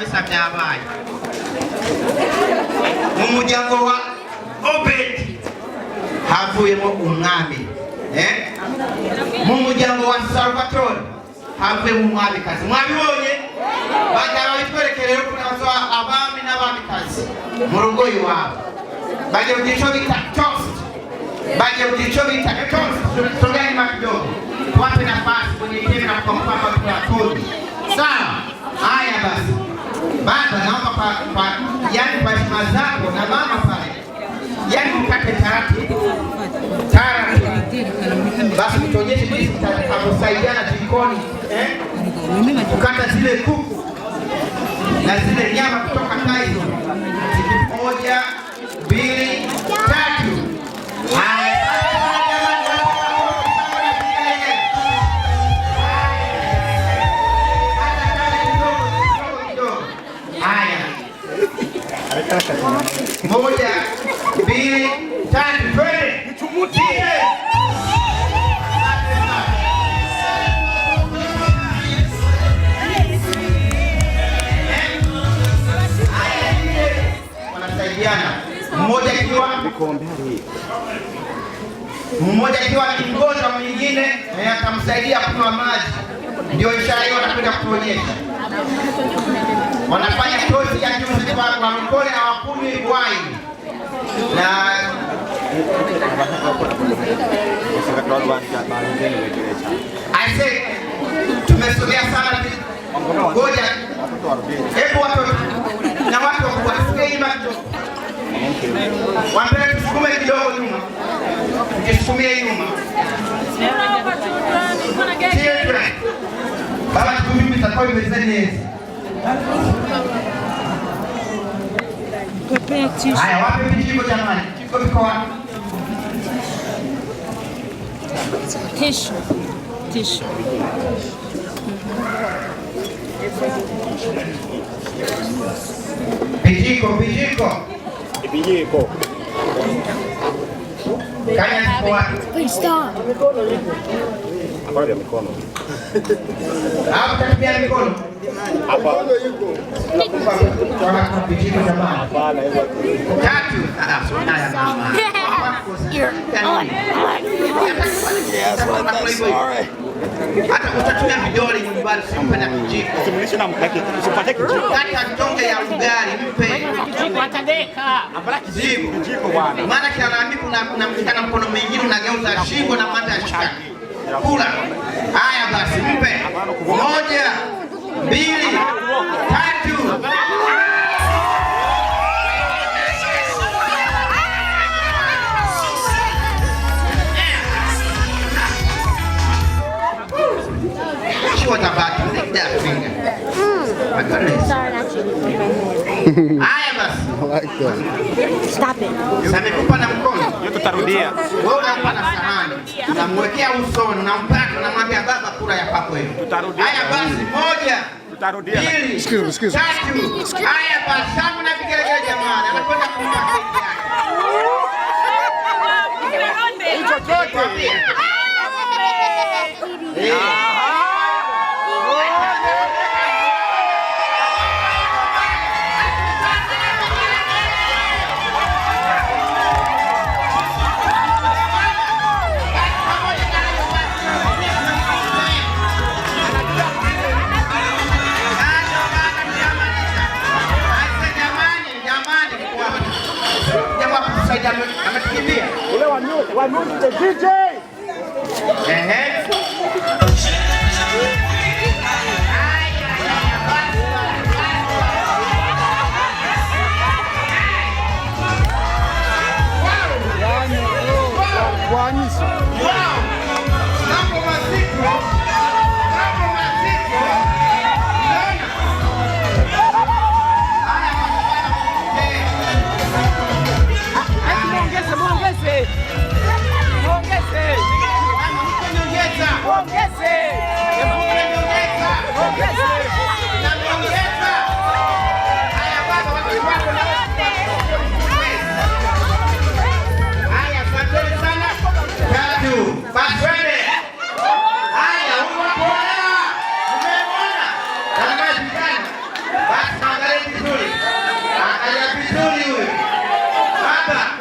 kabisa byabaye. Mu muryango wa Obed havuyemo umwami. Mu muryango wa Salvatore havuyemo umwamikazi. Mwabibonye? Bagara bitwerekere rero kuna abami n'abamikazi mu rugo iwabo. Baje kugicho bita toast. Baje kugicho bita toast. Tungani makidogo. Wape nafasi kwenye tena na kwa mpamba kwa kodi. Sawa? Haya basi. Baba naomba yani kwa heshima zako na mama pale. Yani mkate taratibu. Basi tuonyeshe jinsi tutakavyosaidiana jikoni. Kukata zile kuku na zile nyama kutoka kaizo. 1, 2, 3. Moja, 2, 3, twende. Wanasaidiana. Mmoja akiwa ni mgonjwa, mwingine atamsaidia kunywa maji. Ndio ishara hiyo wanakwenda kutuonyesha. Wanafanya tosi ya juzi kwa mkono na wakunywe wine. Na I say tumesogea sana ngoja. Hebu watu na watu wasikie hii kidogo. Wambele tusukume kidogo nyuma. Tukisukumie nyuma. Children. Baba tukumimi mtakao imezeni. Haya, wape vijiko jamani. Vijiko viko wapi? Tissue. Vijiko. Kanya kwa. Stop. Hapa ya mikono. Hapa tabia mikono. Hapa yuko. Tunakupa vijiko jamani. Hapana hivyo. 3. Sona ya mama. Hata utatumia vidole nyumbani, simpe na kijiko. Simulishe na mkake. Usipate kijiko. Hata tonge ya ugali mpe. Kijiko atadeka. Hapana kijiko bwana. Maana kialaami kuna mkana mkono mwingine unageuza shingo na mata ya shika. Kula. Haya basi mpe. 1, 2, 3. What about you? Lick that finger. My goodness. Sorry, not you. Haya basi. I like that. Stop it. Samekupa na mkono. Yote tutarudia. Wewe unampa na sahani. Unamwekea usoni, unampaka, unamwambia baba kula ya papo hiyo. Tutarudia. Haya basi, 1. Tutarudia. Excuse me. 3. Haya basi, sababu na vigelegele jamani. Anakwenda kumpa keki yake. Hicho chote. Ametukimbia. Ule wa music DJ. Ongeza. Papa